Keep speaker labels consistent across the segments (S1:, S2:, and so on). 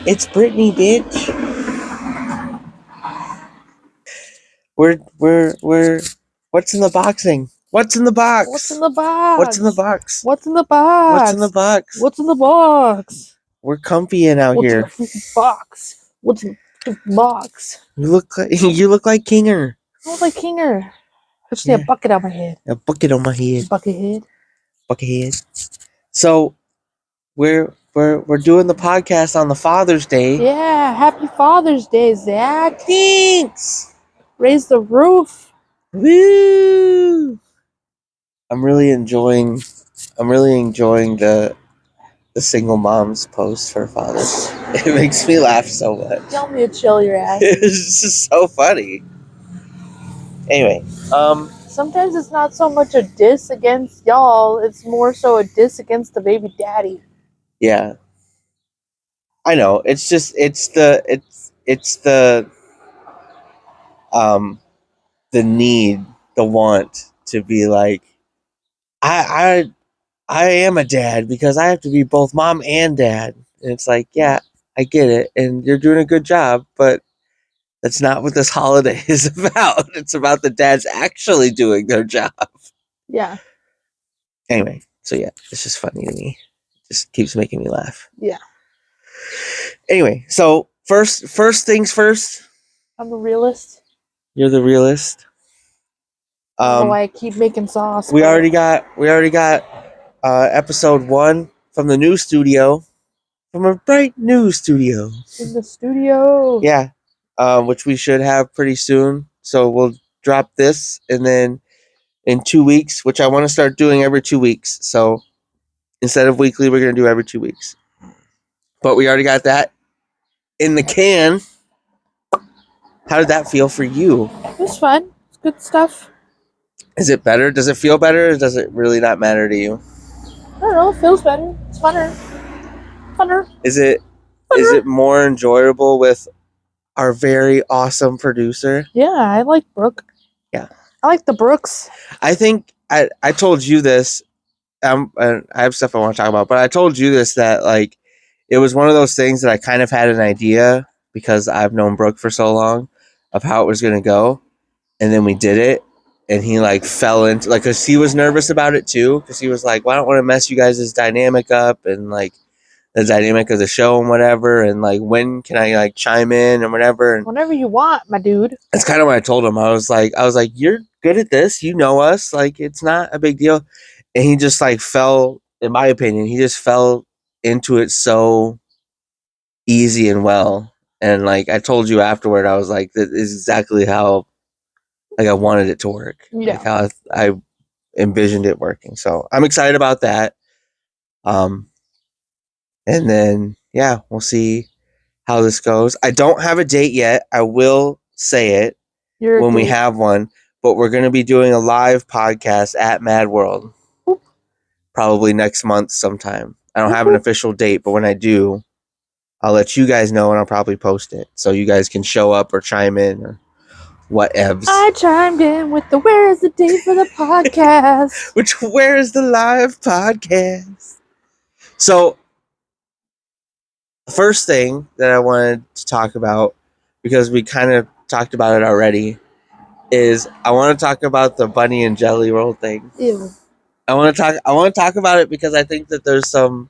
S1: It's Brittany, bitch. We're. What's in the boxing? What's in the box?
S2: What's in the box?
S1: What's in the box?
S2: What's in the box?
S1: What's in the box?
S2: What's in the box?
S1: We're comfy in out
S2: What's
S1: here.
S2: in the freaking box? What's in the freaking box?
S1: You look like Kinger.
S2: I look like Kinger. I just need a bucket on my head.
S1: A bucket on my head.
S2: Buckethead.
S1: Buckethead. So we're doing the podcast on the Father's Day.
S2: Yeah, happy Father's Day, Zach.
S1: Thanks.
S2: Raise the roof.
S1: Woo! I'm really enjoying the single mom's post for Father's Day. It makes me laugh so much.
S2: Tell me to chill your ass.
S1: It's just so funny. Anyway,
S2: sometimes it's not so much a diss against y'all, it's more so a diss against the baby daddy.
S1: Yeah. I know. It's just the need, the want to be like, I am a dad because I have to be both mom and dad. And it's like, yeah, I get it, and you're doing a good job, but that's not what this holiday is about. It's about the dads actually doing their job.
S2: Yeah.
S1: Anyway, so yeah, it's just funny to me. It just keeps making me laugh.
S2: Yeah.
S1: Anyway, so first things first.
S2: I'm a realist.
S1: You're the realist.
S2: I don't know why I keep making sauce.
S1: We already got episode 1 from the new studio, from a bright new studio.
S2: In the studio.
S1: Yeah, which we should have pretty soon. So we'll drop this, and then in 2 weeks, which I want to start doing every 2 weeks. So instead of weekly, we're going to do every 2 weeks. But we already got that in the can. How did that feel for you?
S2: It was fun. It's good stuff.
S1: Is it better? Does it feel better, or does it really not matter to you?
S2: I don't know. It feels better. It's funner.
S1: Is it more enjoyable with our very awesome producer?
S2: Yeah, I like Brooke.
S1: Yeah.
S2: I like the Brooks.
S1: I think I told you this. And I have stuff I want to talk about, but I told you this, that like it was one of those things that I kind of had an idea because I've known Brooke for so long of how it was going to go, and then we did it, and he like fell into like, because he was nervous about it too, because he was like, well, I don't want to mess you guys' dynamic up and like the dynamic of the show and whatever, and like when can I like chime in and whatever. And
S2: whenever you want, my dude.
S1: that's kind of what I told him. I was like, you're good at this, you know us, like it's not a big deal. And he just like fell, in my opinion, he just fell into it so easy and well. And like I told you afterward, I was like, that is exactly how like I wanted it to work.
S2: Yeah.
S1: Like how I envisioned it working. So I'm excited about that. And then yeah, we'll see how this goes. I don't have a date yet. I will say it when we have one, but we're going to be doing a live podcast at Mad World. Probably next month sometime. I don't have an official date, but when I do, I'll let you guys know, and I'll probably post it so you guys can show up or chime in or whatevs.
S2: I chimed in with the where is the date for the podcast?
S1: Where is the live podcast? So, the first thing that I wanted to talk about, because we kind of talked about it already, is I want to talk about the bunny and jelly roll thing.
S2: Ew.
S1: I want to talk about it because I think that there's some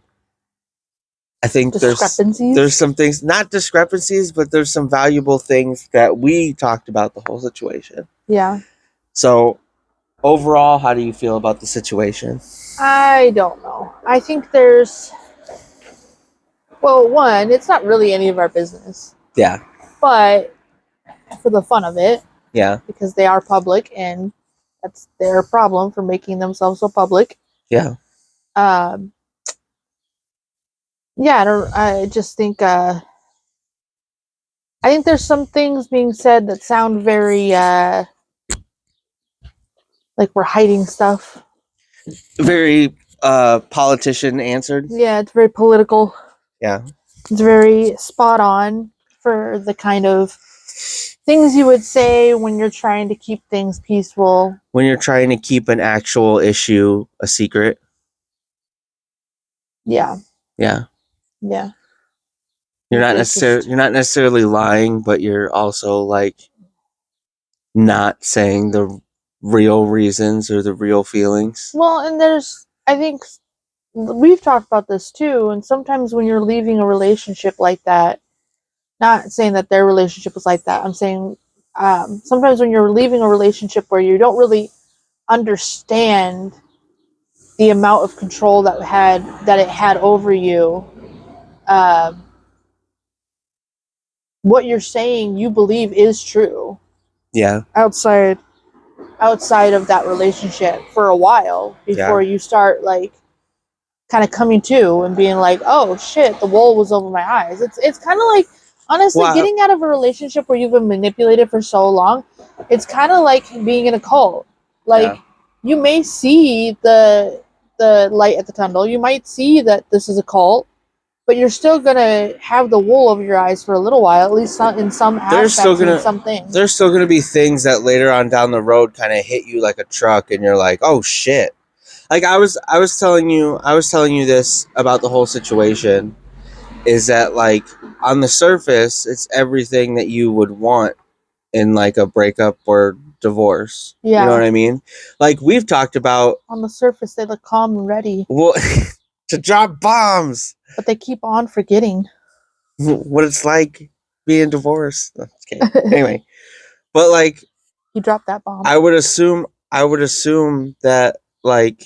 S1: there's some things, not discrepancies, but there's some valuable things that we talked about the whole situation.
S2: Yeah.
S1: So overall, how do you feel about the situation?
S2: I don't know. I think one, it's not really any of our business.
S1: Yeah.
S2: But for the fun of it.
S1: Yeah.
S2: Because they are public, and that's their problem for making themselves so public.
S1: Yeah.
S2: Yeah, I just think I think there's some things being said that sound very like we're hiding stuff.
S1: Very politician answered.
S2: Yeah, it's very political.
S1: Yeah.
S2: It's very spot on for the kind of things you would say when you're trying to keep things peaceful.
S1: When you're trying to keep an actual issue a secret.
S2: Yeah.
S1: Yeah.
S2: Yeah.
S1: you're not necessarily lying, but you're also like not saying the real reasons or the real feelings.
S2: Well, and I think we've talked about this too, and sometimes when you're leaving a relationship like that, not saying that their relationship was like that, I'm saying sometimes when you're leaving a relationship where you don't really understand the amount of control that it had over you, um, what you're saying you believe is true.
S1: Yeah.
S2: Outside of that relationship for a while before
S1: Yeah.
S2: you start like kind of coming to and being like, oh shit, the wool was over my eyes. It's kind of like, honestly,
S1: Well,
S2: getting out of a relationship where you've been manipulated for so long. It's kind of like being in a cult. Like
S1: yeah.
S2: you may see the light at the tunnel. You might see that this is a cult, but you're still gonna have the wool over your eyes for a little while, at least in some aspects and in some things.
S1: There's still gonna be things that later on down the road kind of hit you like a truck, and you're like, oh shit. Like I was telling you this about the whole situation, is that like on the surface it's everything that you would want in like a breakup or divorce. You know
S2: Yeah.
S1: what I mean? Like we've talked about,
S2: On the surface, they look calm and ready,
S1: well, to drop bombs,
S2: but they keep on forgetting.
S1: what it's like being divorced. Okay. Anyway, but like
S2: You dropped that bomb.
S1: I would assume that like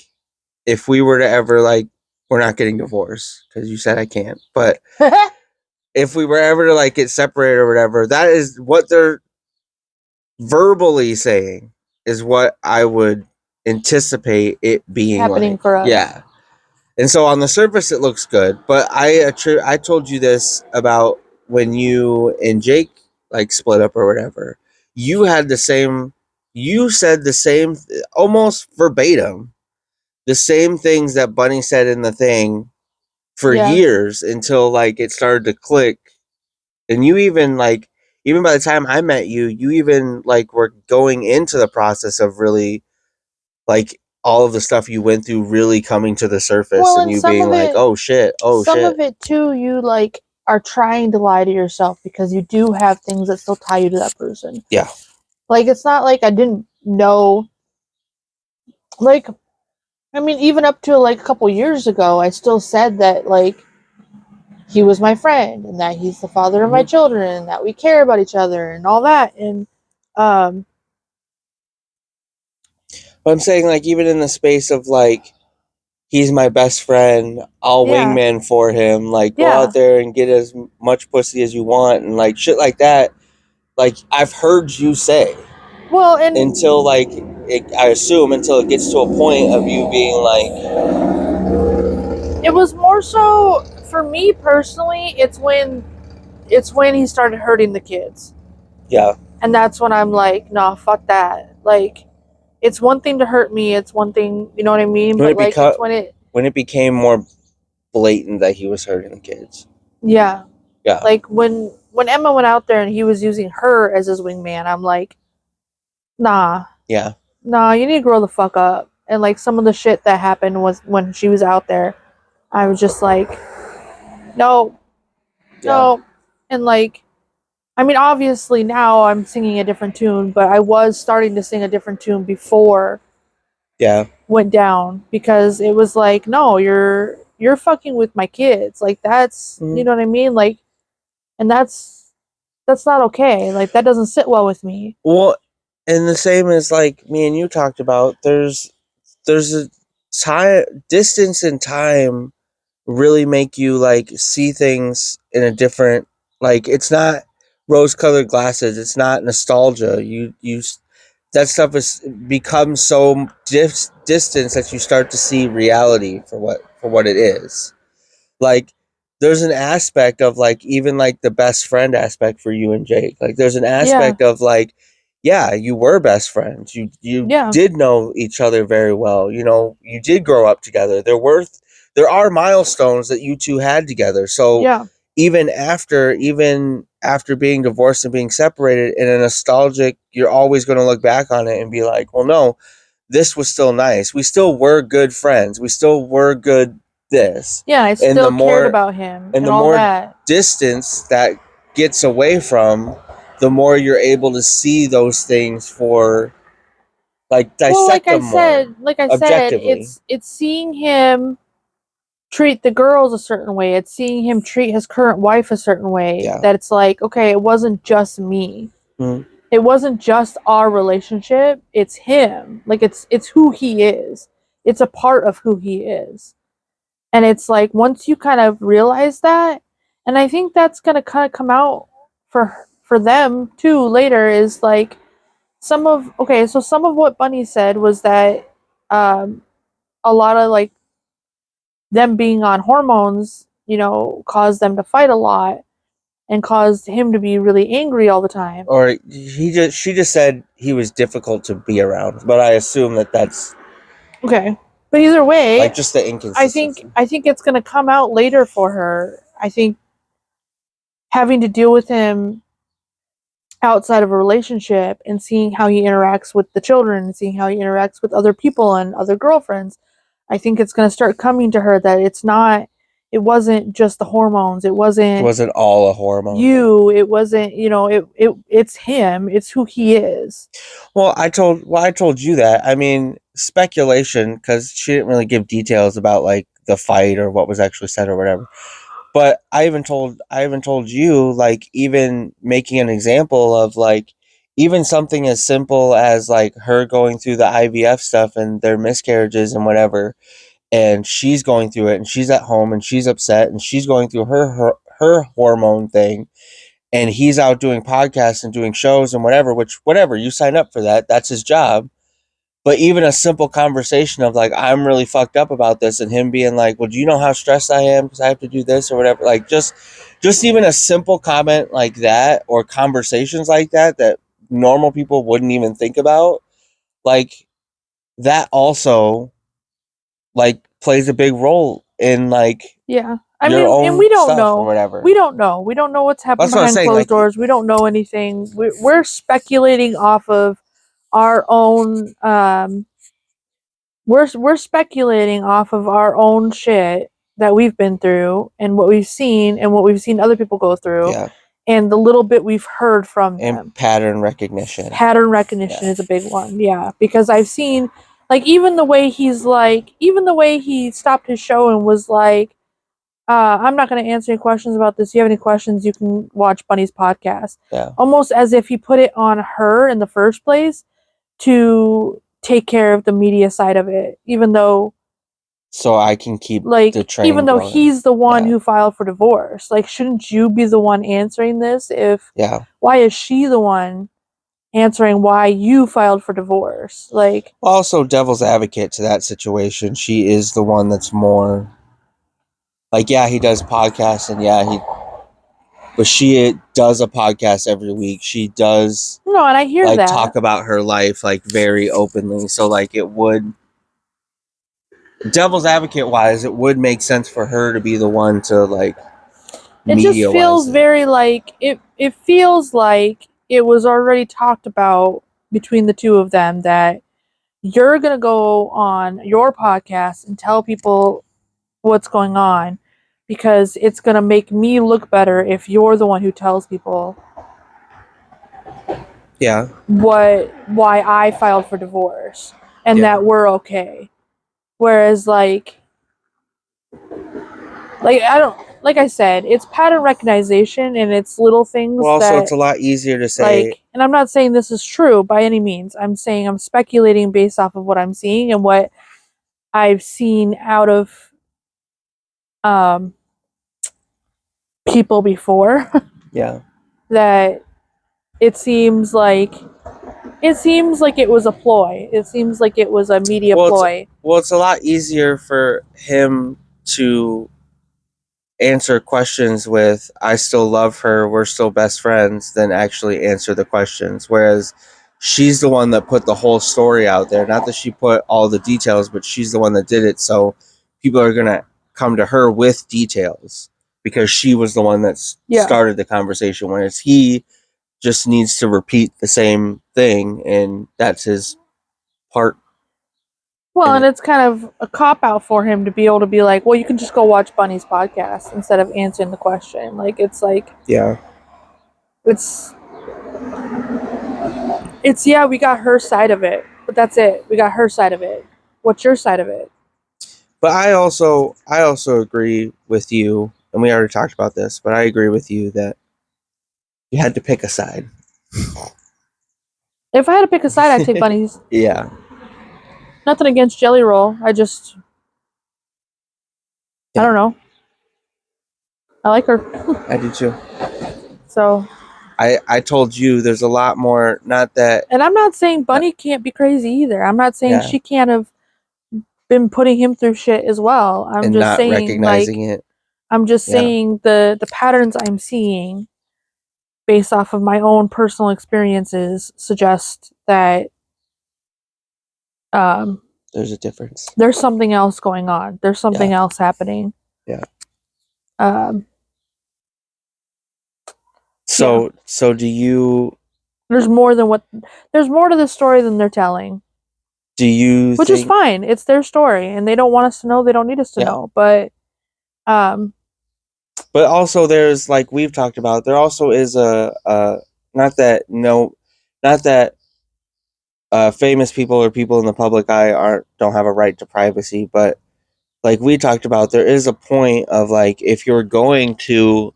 S1: if we were to ever like, we're not getting divorced because you said I can't, but if we were ever to like get separated or whatever, that is what they're verbally saying is what I would anticipate it being
S2: Happening
S1: like.
S2: for us.
S1: Yeah. And so on the surface it looks good, but I told you this about when you and Jake like split up or whatever. You had the same, you said the same, almost verbatim, the same things that Bunny said in the thing for
S2: Yeah.
S1: years until like it started to click. And you even like, even by the time I met you, you even like were going into the process of really like all of the stuff you went through really coming to the surface,
S2: Well,
S1: and
S2: and
S1: you being like, oh shit, oh
S2: some
S1: shit.
S2: of it too, you like are trying to lie to yourself because you do have things that still tie you to that person.
S1: Yeah.
S2: Like it's not like I didn't know. Like, I mean, even up to like a couple years ago, I still said that like he was my friend and that he's the father of my children and that we care about each other and all that. And um,
S1: But I'm saying like even in the space of like, he's my best friend, I'll
S2: yeah,
S1: wingman for him, like go
S2: yeah.
S1: out there and get as much pussy as you want and like shit like that. Like I've heard you say
S2: Well, and
S1: until like I assume until it gets to a point of you being like,
S2: it was more so for me personally. It's when he started hurting the kids.
S1: yeah,
S2: And that's when I'm like, nah, fuck that. Like, it's one thing to hurt me. It's one thing, you know what I mean?
S1: when
S2: But
S1: it
S2: like,
S1: become
S2: it's when it,
S1: when it became more blatant that he was hurting the kids.
S2: yeah.
S1: Yeah.
S2: Like when Emma went out there and he was using her as his wingman, I'm like, nah,
S1: Yeah.
S2: nah, you need to grow the fuck up. And like some of the shit that happened was when she was out there, I was just like, no,
S1: Yeah.
S2: no. And like, I mean, obviously now I'm singing a different tune, but I was starting to sing a different tune before
S1: Yeah.
S2: went down because it was like, no, you're fucking with my kids. Like that's, you know what I mean? Like, and that's not okay. Like that doesn't sit well with me.
S1: Well, and the same as like me and you talked about, there's a time, distance and time really make you like see things in a different, like it's not rose colored glasses, it's not nostalgia. That stuff is becomes so distant that you start to see reality for what it is. Like there's an aspect of like even like the best friend aspect for you and Jake. Like there's an
S2: Yeah.
S1: aspect of like, yeah, you were best friends. You
S2: Yeah.
S1: did know each other very well. You know, you did grow up together. There are milestones that you two had together. So
S2: Yeah.
S1: even after being divorced and being separated in a nostalgic, you're always going to look back on it and be like, well, no, this was still nice. We still were good friends. We still were good this.
S2: Yeah, I
S1: And
S2: still
S1: the more-
S2: cared about him and
S1: the
S2: all
S1: more
S2: that.
S1: distance that gets away from, the more you're able to see those things for, like, dissect them more
S2: like I said,
S1: objectively.
S2: it's seeing him treat the girls a certain way. It's seeing him treat his current wife a certain way.
S1: Yeah.
S2: That it's like, okay, it wasn't just me.
S1: Mhm.
S2: It wasn't just our relationship. It's him. Like it's who he is. It's a part of who he is. And it's like once you kind of realize that, and I think that's gonna kind of come out for them too later, is like some of what Bunny said was that um a lot of like them being on hormones, caused them to fight a lot and caused him to be really angry all the time.
S1: Or she just said he was difficult to be around, but I assume that's
S2: Okay. But either way,
S1: like just the inconsistency.
S2: I think it's going to come out later for her. I think having to deal with him outside of a relationship and seeing how he interacts with the children and seeing how he interacts with other people and other girlfriends, I think it's going to start coming to her that it wasn't just the hormones. It wasn't
S1: all a hormone.
S2: It wasn't, it's him. It's who he is.
S1: Well, I told you that. I mean, speculation, because she didn't really give details about like the fight or what was actually said or whatever. But I even told you, like, even making an example of like even something as simple as like her going through the IVF stuff and their miscarriages and whatever, and she's going through it and she's at home and she's upset and she's going through her hormone thing, and he's out doing podcasts and doing shows and whatever you sign up for, that's his job. But even a simple conversation of like, I'm really fucked up about this, and him being like, well, do you know how stressed I am because I have to do this or whatever, like just even a simple comment like that, or conversations like that normal people wouldn't even think about, like that also like plays a big role in like
S2: Yeah. I
S1: your
S2: mean,
S1: own
S2: and we don't
S1: stuff or
S2: know.
S1: whatever.
S2: We don't know. We don't know what's happening
S1: That's what I'm
S2: behind
S1: saying,
S2: closed
S1: like,
S2: doors. We don't know anything. We're speculating off of our own. We're speculating off of our own shit that we've been through and what we've seen and what we've seen other people go through.
S1: Yeah.
S2: And the little bit we've heard from them.
S1: And pattern recognition.
S2: Pattern recognition is a big one. Yeah, because I've seen like even the way he stopped his show and was like, I'm not going to answer any questions about this. If you have any questions, you can watch Bunny's podcast.
S1: Yeah.
S2: Almost as if he put it on her in the first place to take care of the media side of it, even though
S1: so I can keep
S2: like
S1: the train
S2: even though
S1: going.
S2: he's the one who filed for divorce. Like, shouldn't you be the one answering this? Why is she the one answering why you filed for divorce? Like,
S1: also devil's advocate to that situation, she is the one that's more like, yeah, he does podcasts, and but she does a podcast every week. She does
S2: no, and I hear
S1: like
S2: that
S1: talk about her life like very openly. So like it would, devil's advocate wise, it would make sense for her to be the one to like
S2: it just feels very like it feels like it was already talked about between the two of them that you're going to go on your podcast and tell people what's going on because it's going to make me look better if you're the one who tells people why I filed for divorce and that we're okay. Whereas like I don't, like I said, it's pattern recognition and it's little things
S1: so it's a lot easier to say.
S2: Like, and I'm not saying this is true by any means. I'm saying I'm speculating based off of what I'm seeing and what I've seen out of people before.
S1: Yeah.
S2: That it seems like it was a ploy. It seems like it was a media ploy.
S1: It's a lot easier for him to answer questions with "I still love her, we're still best friends" than actually answer the questions. Whereas she's the one that put the whole story out there. Not that she put all the details, but she's the one that did it. So people are gonna come to her with details because she was the one that started the conversation. Whereas he just needs to repeat the same thing, and that's his part.
S2: Well, and it's kind of a cop out for him to be able to be like, well, you can just go watch Bunnie's podcast instead of answering the question. Like, it's like,
S1: yeah.
S2: it's yeah, we got her side of it, but that's it. We got her side of it. What's your side of it?
S1: But I also agree with you, and we already talked about this, but I agree with you that you had to pick a side.
S2: If I had to pick a side, I'd take Bunnies.
S1: Yeah.
S2: Nothing against Jelly Roll. I don't know. I like her.
S1: I do too.
S2: So.
S1: I told you there's a lot more, not that.
S2: And I'm not saying Bunnie can't be crazy either. I'm not saying she can't have been putting him through shit as well. I'm just saying,
S1: recognizing it.
S2: I'm just saying the patterns I'm seeing based off of my own personal experiences suggest that
S1: there's a difference.
S2: There's something else going on. There's something else happening.
S1: Yeah. So do you?
S2: There's more to the story than they're telling.
S1: Do you?
S2: Which is fine. It's their story, and they don't want us to know. They don't need us to know. But
S1: also, there's, like we've talked about, there also is a not that famous people or people in the public eye don't have a right to privacy, but like we talked about, there is a point of, like, if you're going to,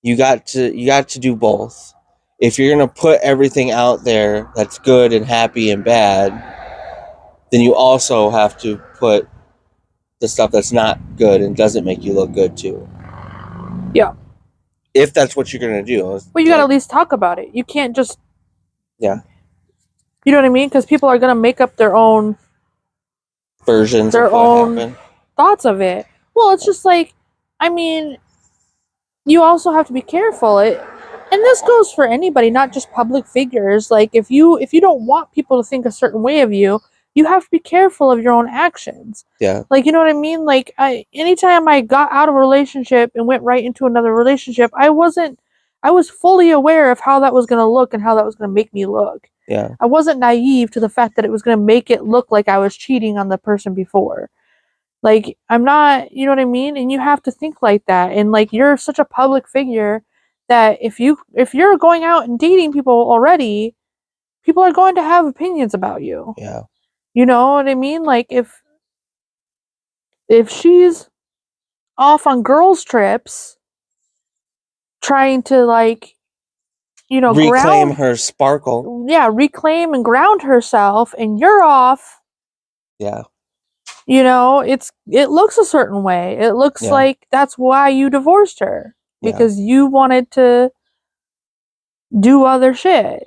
S1: you got to do both. If you're going to put everything out there that's good and happy and bad, then you also have to put the stuff that's not good and doesn't make you look good too.
S2: Yeah.
S1: If that's what you're going to do.
S2: Well, you got to at least talk about it. You can't just...
S1: Yeah.
S2: You know what I mean? Because people are going to make up their own...
S1: versions of what happened.
S2: Thoughts of it. Well, it's just like... I mean... You also have to be careful. And this goes for anybody, not just public figures. Like, if you don't want people to think a certain way of you, you have to be careful of your own actions.
S1: Yeah.
S2: Like, you know what I mean? Like, anytime I got out of a relationship and went right into another relationship, I was fully aware of how that was going to look and how that was going to make me look.
S1: Yeah.
S2: I wasn't naive to the fact that it was going to make it look like I was cheating on the person before. Like, I'm not, you know what I mean? And you have to think like that. And, like, you're such a public figure that if you're going out and dating people already, people are going to have opinions about you.
S1: Yeah.
S2: You know what I mean? Like, if she's off on girls' trips trying to, like, you know,
S1: reclaim her sparkle.
S2: Yeah, reclaim and ground herself, and you're off.
S1: Yeah.
S2: You know, it looks a certain way. It looks like that's why you divorced her. Because you wanted to do other shit.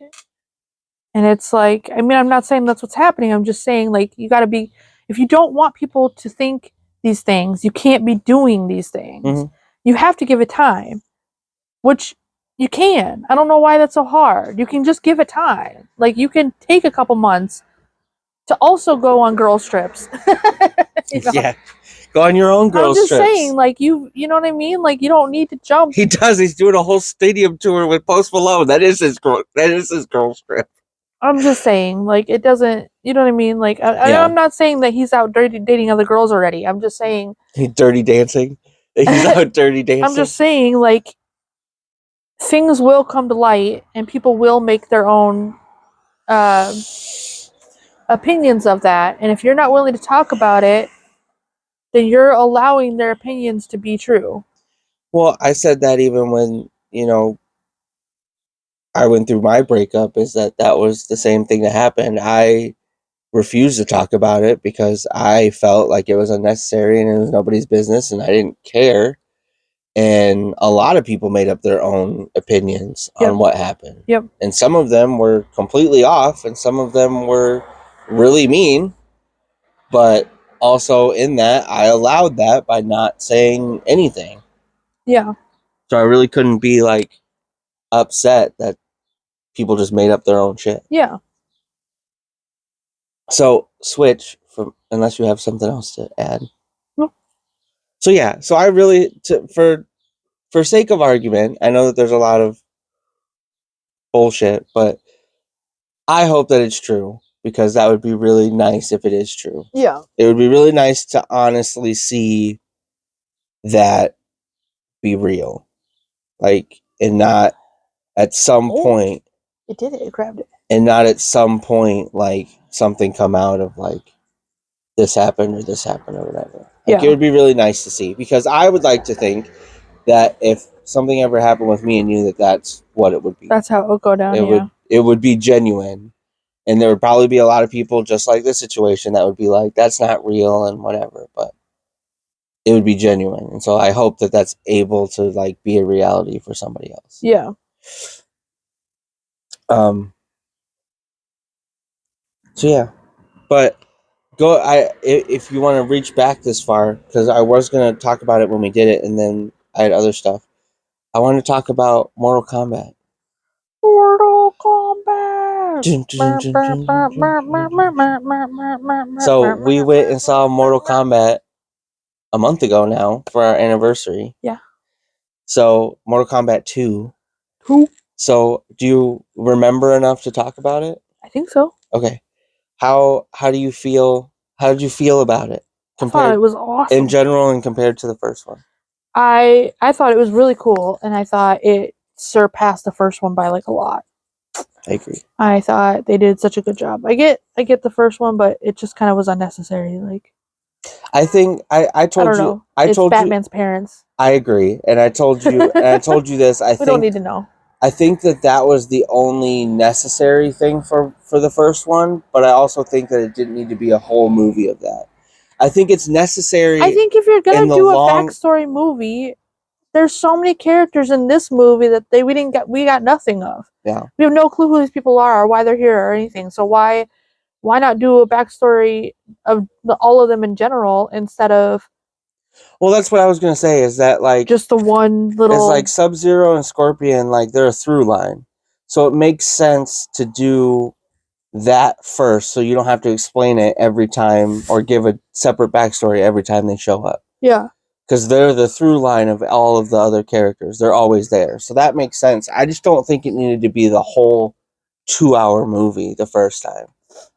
S2: And it's like, I mean, I'm not saying that's what's happening. I'm just saying, like, you gotta be, if you don't want people to think these things, you can't be doing these things. Mm-hmm. You have to give it time. Which you can. I don't know why that's so hard. You can just give it time. Like, you can take a couple months to also go on girls' trips.
S1: You know? Yeah. Go on your own girls' trips. I'm just
S2: saying, like, you know what I mean? Like, you don't need to jump.
S1: He does. He's doing a whole stadium tour with Post Malone. That is his girls' trip.
S2: I'm just saying, like, it doesn't, you know what I mean? Like, I'm not saying that he's out dating other girls already. I'm just saying.
S1: He's dirty dancing. He's out dirty dancing.
S2: I'm just saying, like, things will come to light and people will make their own opinions of that. And if you're not willing to talk about it, then you're allowing their opinions to be true.
S1: Well, I said that even when, you know, I went through my breakup, is that was the same thing that happened. I refused to talk about it because I felt like it was unnecessary and it was nobody's business and I didn't care. And a lot of people made up their own opinions on what happened.
S2: Yep.
S1: And some of them were completely off and some of them were really mean. But also in that, I allowed that by not saying anything.
S2: Yeah.
S1: So I really couldn't be, like, upset that people just made up their own shit.
S2: Yeah.
S1: So switch from, unless you have something else to add.
S2: No.
S1: So yeah, so I really, for sake of argument, I know that there's a lot of bullshit, but I hope that it's true because that would be really nice if it is true.
S2: Yeah.
S1: It would be really nice to honestly see that be real. Like, and not at some point.
S2: It did it. It grabbed it.
S1: And not at some point, like, something come out of, like, this happened or whatever. Like, it would be really nice to see. Because I would like to think that if something ever happened with me and you, that's what it would be.
S2: That's how it would go down,
S1: It would be genuine. And there would probably be a lot of people just like this situation that would be like, that's not real and whatever. But it would be genuine. And so I hope that that's able to, like, be a reality for somebody else.
S2: Yeah.
S1: So yeah. But if you want to reach back this far, because I was going to talk about it when we did it, and then I had other stuff. I want to talk about Mortal Kombat.
S2: Mortal Kombat.
S1: So we went and saw Mortal Kombat a month ago now for our anniversary.
S2: Yeah.
S1: So Mortal Kombat 2. So do you remember enough to talk about it?
S2: I think so.
S1: Okay. How do you feel? How did you feel about it?
S2: I thought it was awesome.
S1: In general and compared to the first one.
S2: I thought it was really cool, and I thought it surpassed the first one by like a lot.
S1: I agree.
S2: I thought they did such a good job. I get the first one, but it just kind of was unnecessary. Like,
S1: I think I told you. I told you.
S2: Batman's parents.
S1: I agree, and I told you. And I told you this.
S2: We don't need to know.
S1: I think that was the only necessary thing for the first one, but I also think that it didn't need to be a whole movie of that. I think it's necessary.
S2: I think if you're gonna do a backstory movie, there's so many characters in this movie that we got nothing of.
S1: Yeah.
S2: We have no clue who these people are or why they're here or anything. So why not do a backstory of all of them in general instead of?
S1: Well, that's what I was gonna say. Is that like
S2: just the one little?
S1: It's like Sub-Zero and Scorpion, like they're a through line, so it makes sense to do that first, so you don't have to explain it every time or give a separate backstory every time they show up.
S2: Yeah.
S1: Because they're the through line of all of the other characters. They're always there. So that makes sense. I just don't think it needed to be the whole 2-hour movie the first time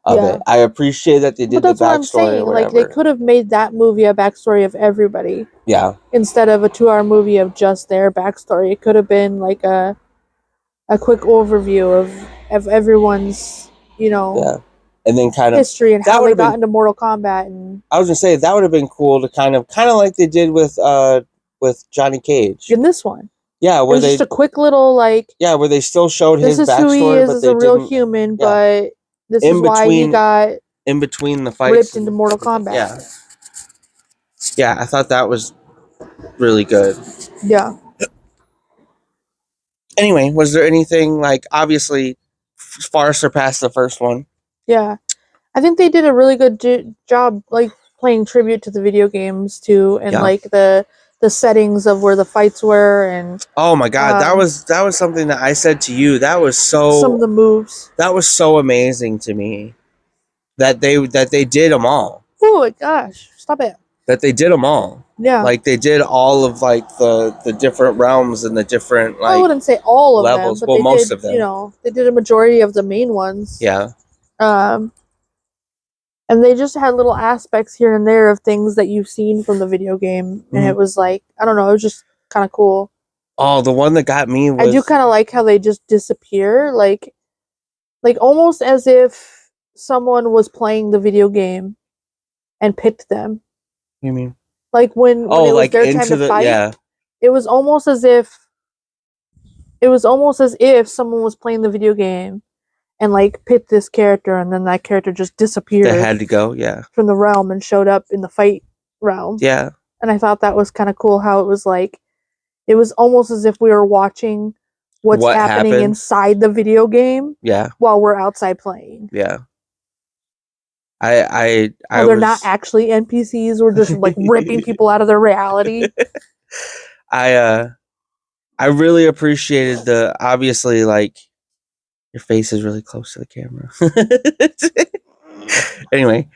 S1: of it. I appreciate that they did the backstory. But that's what I'm saying.
S2: Like, they could have made that movie a backstory of everybody.
S1: Yeah.
S2: Instead of a 2-hour movie of just their backstory. It could have been like a quick overview of everyone's,
S1: yeah. And then kind of
S2: history and how they got into Mortal Kombat. And
S1: I was gonna say that would have been cool to kind of like they did with Johnny Cage
S2: in this one.
S1: Yeah, where
S2: just a quick little like.
S1: Yeah, where they still showed his backstory.
S2: This is who he is as a real human, but this is why he got
S1: in between the fights
S2: ripped into Mortal Kombat.
S1: Yeah. Yeah, I thought that was really good.
S2: Yeah.
S1: Anyway, was there anything like obviously far surpassed the first one?
S2: Yeah, I think they did a really good job, like playing tribute to the video games too, and like the settings of where the fights were, and
S1: oh my god, that was something that I said to you. That was so
S2: some of the moves.
S1: That was so amazing to me that they did them all.
S2: Oh my gosh, stop it!
S1: That they did them all.
S2: Yeah,
S1: like they did all of like the different realms and the different like.
S2: I wouldn't say all of
S1: levels,
S2: them, but
S1: well, most of them.
S2: They did a majority of the main ones.
S1: Yeah.
S2: And they just had little aspects here and there of things that you've seen from the video game, and it was like, I don't know, it was just kind of cool.
S1: Oh, the one that got me was...
S2: I do kind of like how they just disappear, like almost as if someone was playing the video game and picked them.
S1: You mean?
S2: Like when it was like their time to fight,
S1: yeah.
S2: It was almost as if someone was playing the video game and like picked this character, and then that character just disappeared.
S1: They had to go, yeah,
S2: from the realm and showed up in the fight realm.
S1: Yeah,
S2: and I thought that was kind of cool. How it was like, it was almost as if we were watching what's happening inside the video game.
S1: Yeah,
S2: while we're outside playing.
S1: Yeah,
S2: they're not actually NPCs. We're just like ripping people out of their reality.
S1: I really appreciated the obviously like. Your face is really close to the camera. Anyway,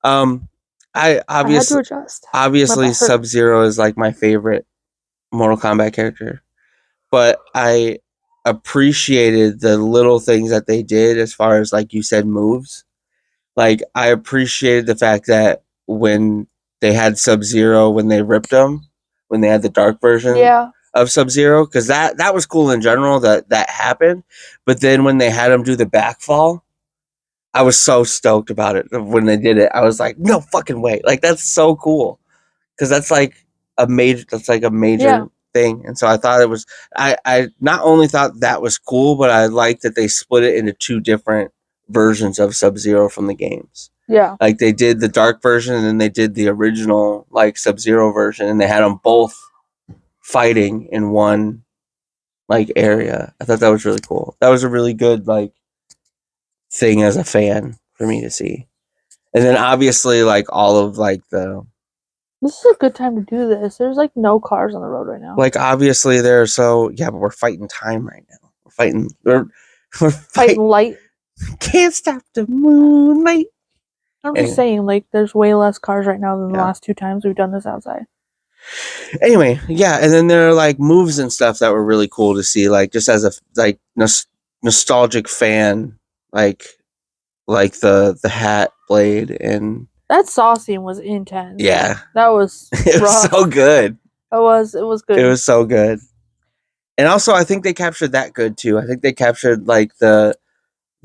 S1: I
S2: had to adjust.
S1: Obviously, Sub-Zero is like my favorite Mortal Kombat character, but I appreciated the little things that they did as far as like you said moves. Like, I appreciated the fact that when they had Sub-Zero, when they ripped him, when they had the dark version
S2: Yeah.
S1: of Sub-Zero, because that was cool in general that happened. But then when they had him do the backfall, I was so stoked about it when they did it. I was like, no fucking way! Like, that's so cool, because that's like a major
S2: Yeah.
S1: thing. And so I thought it was. I not only thought that was cool, but I liked that they split it into two different versions of Sub-Zero from the games.
S2: Yeah.
S1: Like, they did the dark version and then they did the original like Sub-Zero version, and they had them both fighting in one like area. I thought that was really cool. That was a really good like thing as a fan for me to see. And then obviously like all of like the
S2: This is a good time to do this. There's like no cars on the road right now.
S1: like obviously they're so yeah, but we're fighting time right now. We're
S2: Fighting light.
S1: Can't stop the moonlight.
S2: I'm just saying, like, there's way less cars right now than the
S1: Yeah.
S2: last 2 times we've done this outside.
S1: Anyway, yeah, and then there are like moves and stuff that were really cool to see, like just as a like nostalgic fan, like the hat blade and
S2: That saw scene was intense.
S1: yeah,
S2: That was
S1: it was so good.
S2: It was good.
S1: It was so good. And also, I think they captured that good too. I think they captured like the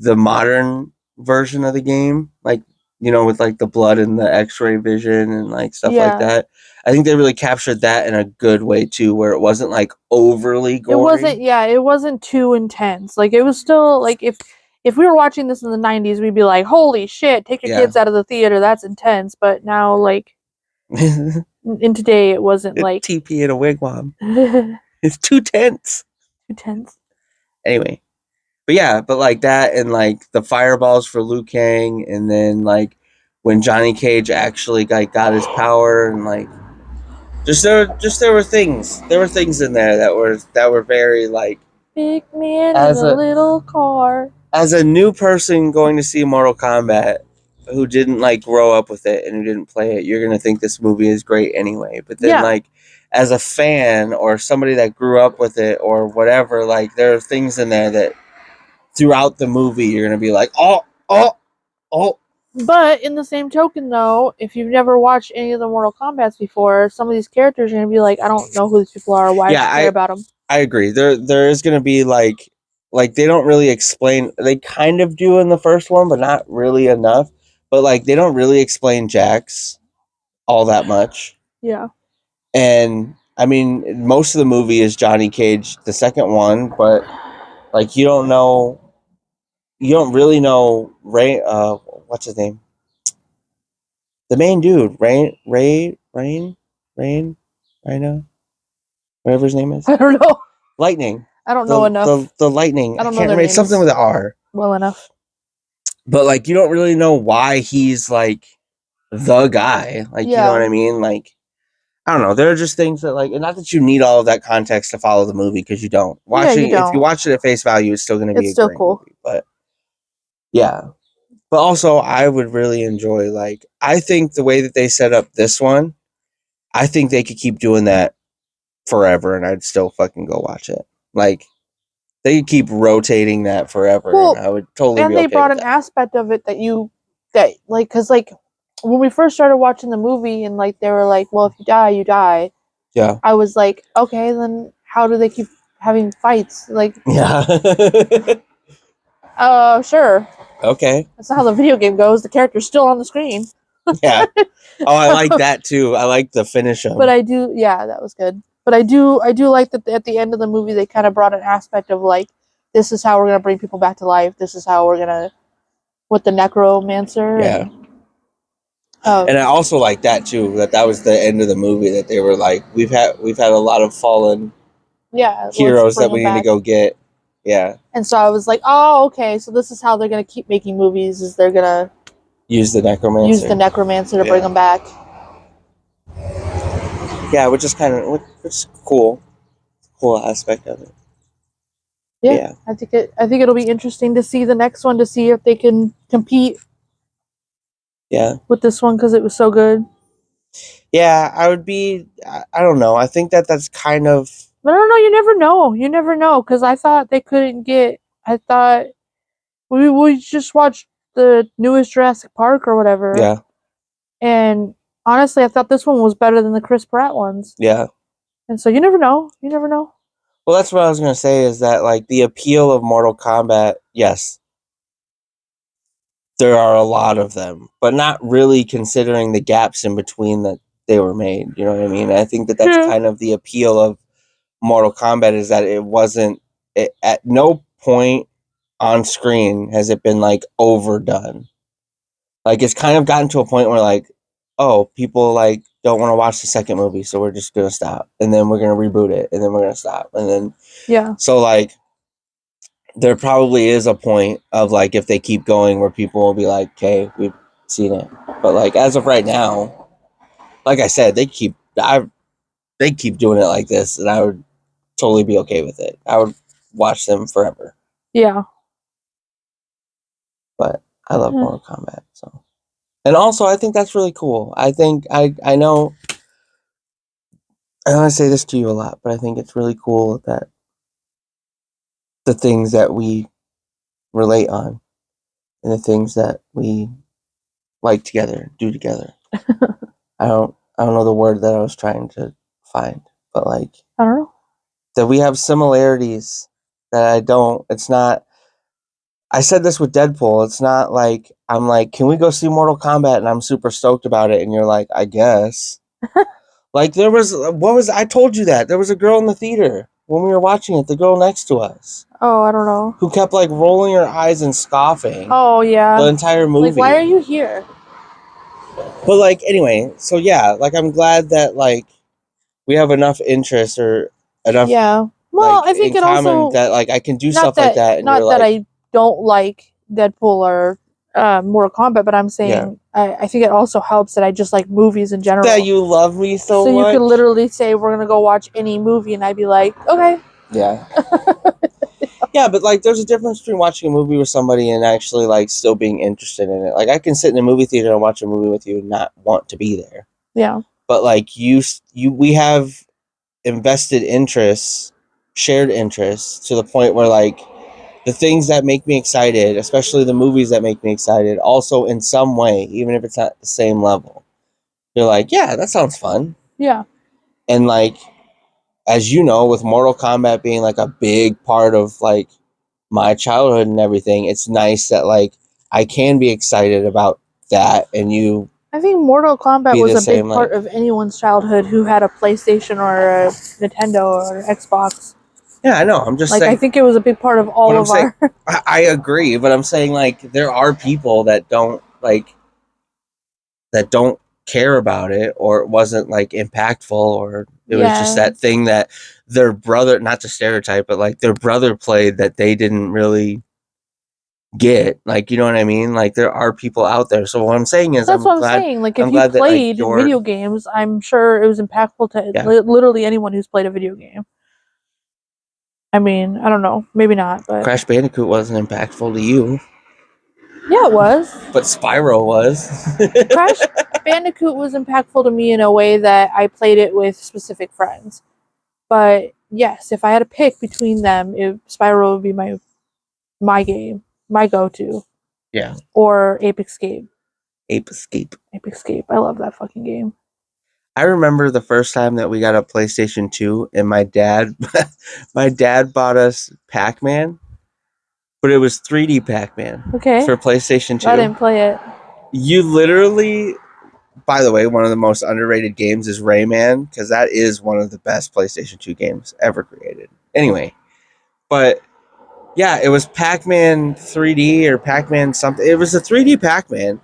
S1: modern version of the game, like, you know, with like the blood and the X-ray vision and like stuff like
S2: Yeah.
S1: that. I think they really captured that in a good way too, where it wasn't like overly gory.
S2: It wasn't too intense. Like, it was still like, if we were watching this in the 90s, we'd be like, holy shit, take your kids out of the theater, that's intense. But now, like, in today, it wasn't like
S1: TP in a wigwam. It's too tense.
S2: Too tense.
S1: Anyway, but yeah, but like that and like the fireballs for Liu Kang, and then like when Johnny Cage actually like got his power, and like there were things in there that were very like
S2: big man in a little car.
S1: As a new person going to see Mortal Kombat, who didn't like grow up with it and who didn't play it, you're gonna think this movie is great anyway. But then like as a fan or somebody that grew up with it or whatever, like there are things in there that throughout the movie you're gonna be like, oh.
S2: But in the same token, though, if you've never watched any of the Mortal Kombats before, some of these characters are gonna be like, I don't know who these people are. Why do I care about them?
S1: I agree. There is gonna be like they don't really explain. They kind of do in the first one, but not really enough. But like they don't really explain Jax all that much.
S2: Yeah.
S1: And I mean, most of the movie is Johnny Cage, the second one, but like you don't really know Ray. What's his name? The main dude, Rhino, whatever his name is.
S2: I don't know.
S1: Lightning.
S2: I don't know enough.
S1: The lightning.
S2: I don't
S1: can't
S2: know
S1: remember something with an R.
S2: Well enough.
S1: But like you don't really know why he's like the guy. Like you know what I mean? Like I don't know. There are just things that like, and not that you need all of that context to follow the movie because you don't. If you watch it at face value, it's still going to be a great
S2: cool
S1: movie. But yeah, but also I would really enjoy like I think the way that they set up this one, I think they could keep doing that forever, and I'd still fucking go watch it. Like they could keep rotating that forever, and I would totally.
S2: And
S1: be
S2: they
S1: okay
S2: brought
S1: with
S2: an
S1: that.
S2: aspect of it that like, because like when we first started watching the movie, and like they were like, well, if you die, you die.
S1: Yeah.
S2: I was like, okay, then how do they keep having fights? Like,
S1: yeah.
S2: Sure.
S1: Okay.
S2: That's not how the video game goes. The character's still on the screen.
S1: Yeah. Oh, I like that too. I like the finish of.
S2: But I do, yeah, that was good. But I do like that at the end of the movie they kind of brought an aspect of like, this is how we're gonna bring people back to life. This is how we're gonna, with the necromancer.
S1: Yeah. And I also like that too. That was the end of the movie. That they were like, we've had a lot of fallen.
S2: Yeah.
S1: Heroes that we need to go get. Yeah.
S2: And so I was like, oh, okay. So this is how they're gonna keep making movies. Is they're gonna
S1: use the necromancer
S2: to bring them back.
S1: Yeah, which is cool. Cool aspect of it.
S2: Yeah. I think it'll be interesting to see the next one, to see if they can compete.
S1: Yeah.
S2: With this one, because it was so good.
S1: Yeah, I would be. I don't know. I think that's kind of.
S2: But I don't know. You never know. You never know, because I thought they couldn't get. I thought we just watched the newest Jurassic Park or whatever.
S1: Yeah.
S2: And honestly, I thought this one was better than the Chris Pratt ones.
S1: Yeah.
S2: And so you never know. You never know.
S1: Well, that's what I was going to say is that, like, the appeal of Mortal Kombat, yes, there are a lot of them, but not really considering the gaps in between that they were made. You know what I mean? I think that that's kind of the appeal of Mortal Kombat is that it wasn't, at no point on screen has it been, like, overdone. Like, it's kind of gotten to a point where, like, oh, people, like, don't want to watch the second movie, so we're just going to stop. And then we're going to reboot it, and then we're going to stop. And then,
S2: yeah.
S1: So, like, there probably is a point of, like, if they keep going where people will be like, okay, we've seen it. But, like, as of right now, like I said, they keep doing it like this, and I would totally be okay with it. I would watch them forever.
S2: Yeah.
S1: But I love Mortal Kombat, so. And also, I think that's really cool. I think, I know, I want to say this to you a lot, but I think it's really cool that the things that we relate on and the things that we like together, do together. I don't know the word that I was trying to find, but, like,
S2: I don't know.
S1: That we have similarities that I don't. It's not. I said this with Deadpool. It's not like I'm like, can we go see Mortal Kombat? And I'm super stoked about it. And you're like, I guess. Like, I told you that. There was a girl in the theater when we were watching it, the girl next to us.
S2: Oh, I don't know.
S1: Who kept, like, rolling her eyes and scoffing.
S2: Oh, yeah.
S1: The entire movie.
S2: Like, why are you here?
S1: But, like, anyway, so yeah, like, I'm glad that, like, we have enough interest or enough.
S2: Yeah. Well,
S1: like,
S2: I think
S1: in
S2: it
S1: common
S2: also
S1: that, like, I can do stuff like that. And
S2: not
S1: you're
S2: that
S1: like,
S2: I don't like Deadpool or Mortal Kombat, but I'm saying I think it also helps that I just like movies in general.
S1: that you love me so much.
S2: So you could literally say we're gonna go watch any movie, and I'd be like, okay.
S1: Yeah. Yeah, but, like, there's a difference between watching a movie with somebody and actually, like, still being interested in it. Like, I can sit in a movie theater and watch a movie with you and not want to be there.
S2: Yeah.
S1: But, like, we have invested interests, shared interests, to the point where, like, the things that make me excited, especially the movies that make me excited, also in some way, even if it's not the same level, you're like, yeah, that sounds fun.
S2: Yeah.
S1: And, like, as you know, with Mortal Kombat being, like, a big part of, like, my childhood and everything, it's nice that, like, I can be excited about that, and you.
S2: I think Mortal Kombat was a big part
S1: like,
S2: of anyone's childhood who had a PlayStation or a Nintendo or Xbox.
S1: Yeah, I know. I'm just
S2: like,
S1: saying.
S2: I think it was a big part of all of our.
S1: I agree, but I'm saying, like, there are people that don't, like, that don't care about it, or it wasn't, like, impactful, or it was just that thing that their brother, not to stereotype, but, like, their brother played that they didn't really get. Like, you know what I mean? Like, there are people out there. So what I'm saying is,
S2: that's what I'm saying. Like, if you played video games, I'm sure it was impactful to literally anyone who's played a video game. I mean, I don't know. Maybe not, but
S1: Crash Bandicoot wasn't impactful to you.
S2: Yeah, it was.
S1: But Spyro was.
S2: Crash Bandicoot was impactful to me in a way that I played it with specific friends. But yes, if I had to pick between them, Spyro would be my game, my go-to.
S1: Yeah.
S2: Or Ape Escape.
S1: Ape Escape.
S2: Ape Escape. I love that fucking game.
S1: I remember the first time that we got a PlayStation 2, and my dad bought us Pac-Man, but it was 3D Pac-Man.
S2: Okay.
S1: For PlayStation 2.
S2: I didn't play it.
S1: You literally, by the way, one of the most underrated games is Rayman, because that is one of the best PlayStation 2 games ever created. Anyway, but yeah, it was Pac-Man 3D or Pac-Man something. It was a 3D Pac-Man,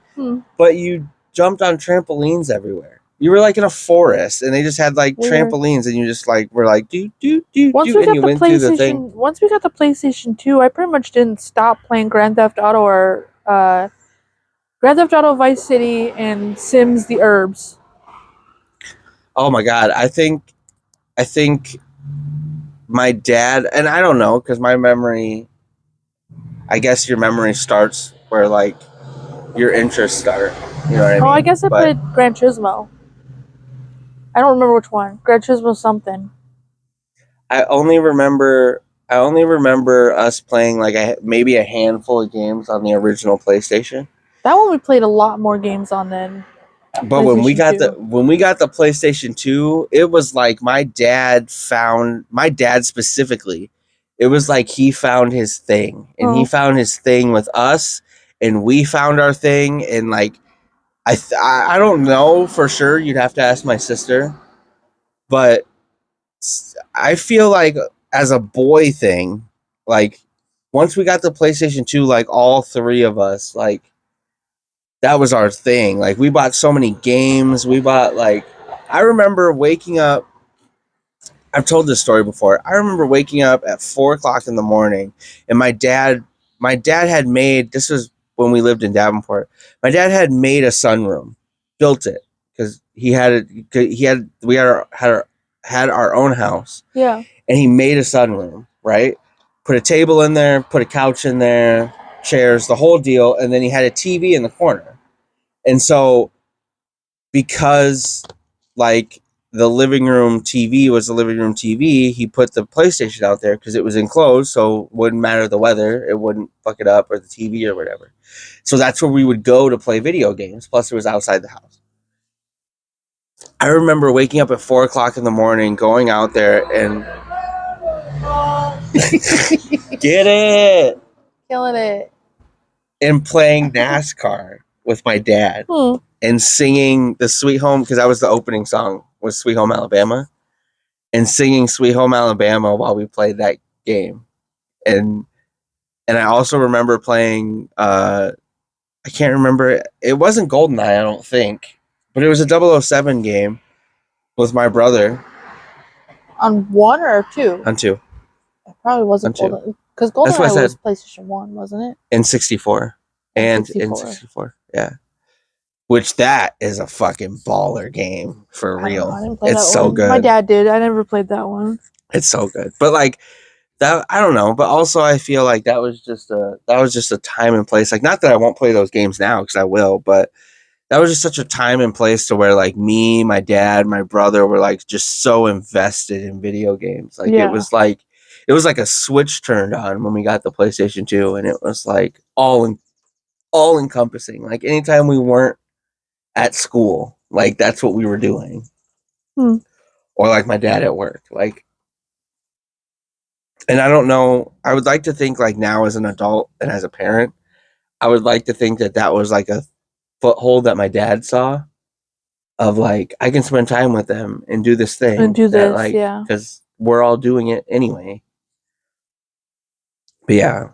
S1: but you jumped on trampolines everywhere. You were like in a forest, and they just had like trampolines, and you just like were like do, and you went through the thing.
S2: Once we got the PlayStation 2, I pretty much didn't stop playing Grand Theft Auto or Grand Theft Auto Vice City and Sims the Herbs.
S1: Oh my god, I think my dad, and I don't know, because my memory, I guess your memory starts where like your interests start. You know what I mean?
S2: Oh, I guess I played Gran Turismo. I don't remember which one. Gran Turismo something.
S1: I only remember I only remember us playing like maybe a handful of games on the original PlayStation.
S2: That one we played a lot more games on than
S1: But when we
S2: PlayStation
S1: got
S2: 2.
S1: the PlayStation 2, it was like my dad specifically. It was like he found his thing, and he found his thing with us, and we found our thing, and like I don't know for sure. You'd have to ask my sister, but I feel like as a boy thing, like once we got the PlayStation 2, like all three of us, like that was our thing. Like we bought so many games. We bought like I remember waking up. I've told this story before. I remember waking up at 4 o'clock in the morning, and my dad had made. This was when we lived in Davenport. My dad had made a sunroom, built it because he had it. We had our own house.
S2: Yeah.
S1: And he made a sunroom. Right, put a table in there, put a couch in there, chairs, the whole deal, and then he had a TV in the corner. And so because like the living room TV was the living room TV, he put the PlayStation out there because it was enclosed, so it wouldn't matter the weather, it wouldn't fuck it up or the TV or whatever. So that's where we would go to play video games. Plus, it was outside the house. I remember waking up at 4 o'clock in the morning, going out there and get it
S2: Killing it.
S1: and playing NASCAR with my dad. And singing the Sweet Home, because that was the opening song, was Sweet Home Alabama, and singing Sweet Home Alabama while we played that game. And I also remember playing I can't remember, it wasn't GoldenEye, I don't think, but it was a 007 game with my brother.
S2: On 1 or 2?
S1: On 2.
S2: It probably wasn't
S1: On 2.
S2: Golden, because GoldenEye was PlayStation 1, wasn't it?
S1: In 64. And
S2: 64.
S1: in 64, yeah. Which that is a fucking baller game for real.
S2: I didn't play
S1: it's
S2: that
S1: so
S2: one.
S1: good.
S2: My dad did. I never played that one.
S1: It's so good. But like that, I don't know. But also, I feel like that was just a time and place. Like, not that I won't play those games now because I will, but that was just such a time and place to where like me, my dad, my brother were like just so invested in video games. Like it was like a switch turned on when we got the PlayStation 2, and it was like all encompassing. Like anytime we weren't at school, like that's what we were doing. Or like my dad at work, like. And I don't know, I would like to think like now as an adult and as a parent, I would like to think that that was like a foothold that my dad saw of like I can spend time with them and do this thing
S2: and do
S1: that,
S2: this,
S1: like,
S2: yeah,
S1: because we're all doing it anyway. But yeah,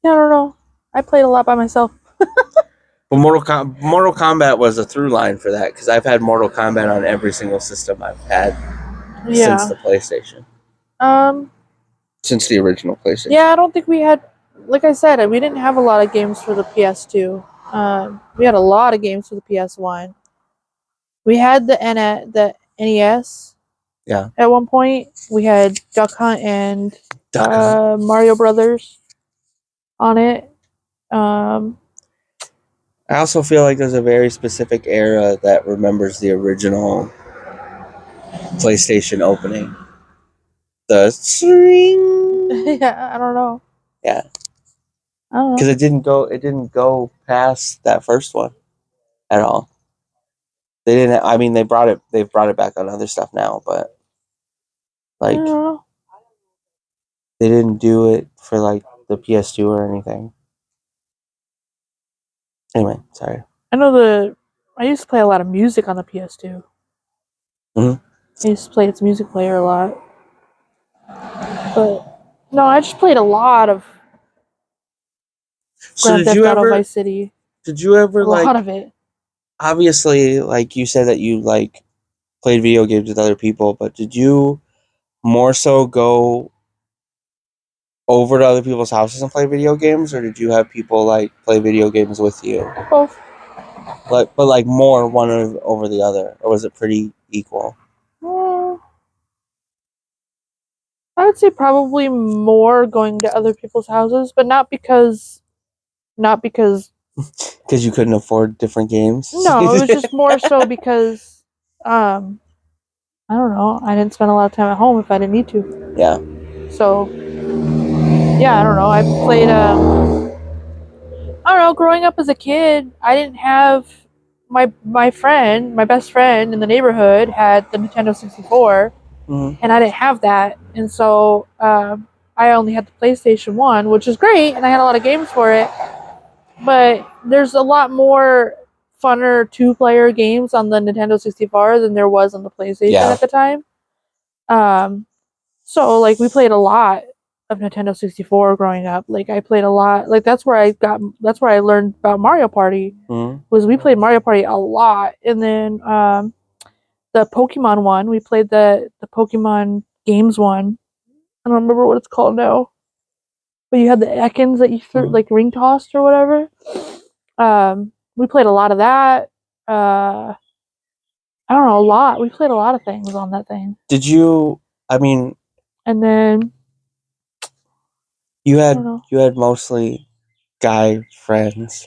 S2: I don't know. I played a lot by myself.
S1: but Mortal Kombat was a through line for that because I've had Mortal Kombat on every single system I've had since the PlayStation. Since the original PlayStation.
S2: Yeah, I don't think we had, like I said, we didn't have a lot of games for the PS2. We had a lot of games for the PS1. We had the NES.
S1: Yeah.
S2: At one point, we had Duck Hunt and Mario Brothers on it.
S1: I also feel like there's a very specific era that remembers the original PlayStation opening. The string.
S2: Yeah, I don't know.
S1: Yeah.
S2: I don't know.
S1: Because it didn't go past that first one at all. They didn't. I mean, they've brought it back on other stuff now, but like they didn't do it for like the PS2 or anything. Anyway, sorry.
S2: I used to play a lot of music on the PS2. I used to play its music player a lot. But no, I just played a lot of Grand Theft Auto Vice City.
S1: Did you ever
S2: a lot of it?
S1: Obviously, like you said that you like played video games with other people, but did you more so go over to other people's houses and play video games, or did you have people like play video games with you?
S2: Both.
S1: But like more one over the other, or was it pretty equal?
S2: I would say probably more going to other people's houses, but not because
S1: because you couldn't afford different games.
S2: No, it was just more so because I don't know, I didn't spend a lot of time at home if I didn't need to.
S1: Yeah.
S2: So yeah, I don't know. I played. I don't know. Growing up as a kid, I didn't have my best friend in the neighborhood had the Nintendo 64, and I didn't have that, and so I only had the PlayStation 1, which is great, and I had a lot of games for it. But there's a lot more funner two-player games on the Nintendo 64 than there was on the PlayStation at the time. So like we played a lot of Nintendo 64 growing up. Like I played a lot. Like that's where I learned about Mario Party. Was we played Mario Party a lot, and then the Pokemon one, we played the Pokemon games one. I don't remember what it's called now. But you had the Ekans that you threw, like ring tossed or whatever. We played a lot of that. I don't know, a lot. We played a lot of things on that thing.
S1: Did you? I mean,
S2: and then
S1: you had mostly guy friends.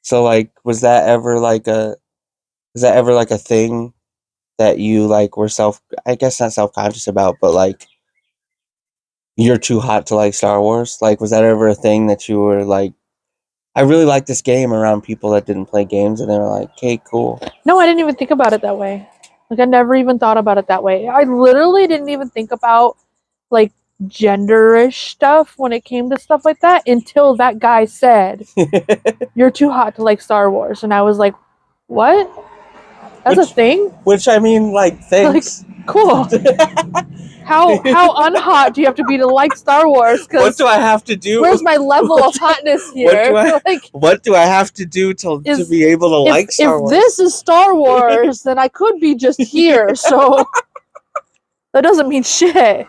S1: So like, was that ever like a thing that you like were I guess not self-conscious about, but like you're too hot to like Star Wars? Like, was that ever a thing that you were like, I really like this game around people that didn't play games, and they were like, okay, cool.
S2: No, I didn't even think about it that way. Like, I never even thought about it that way. I literally didn't even think about, like, gender-ish stuff when it came to stuff like that until that guy said, you're too hot to like Star Wars. And I was like, what? That's a thing?
S1: Which, I mean, like, thanks.
S2: Like, cool. How unhot do you have to be to like Star Wars?
S1: What do I have to do?
S2: Where's my level of hotness here?
S1: What do I have to do to be able to like Star Wars?
S2: If this is Star Wars, then I could be just here. So that doesn't mean shit.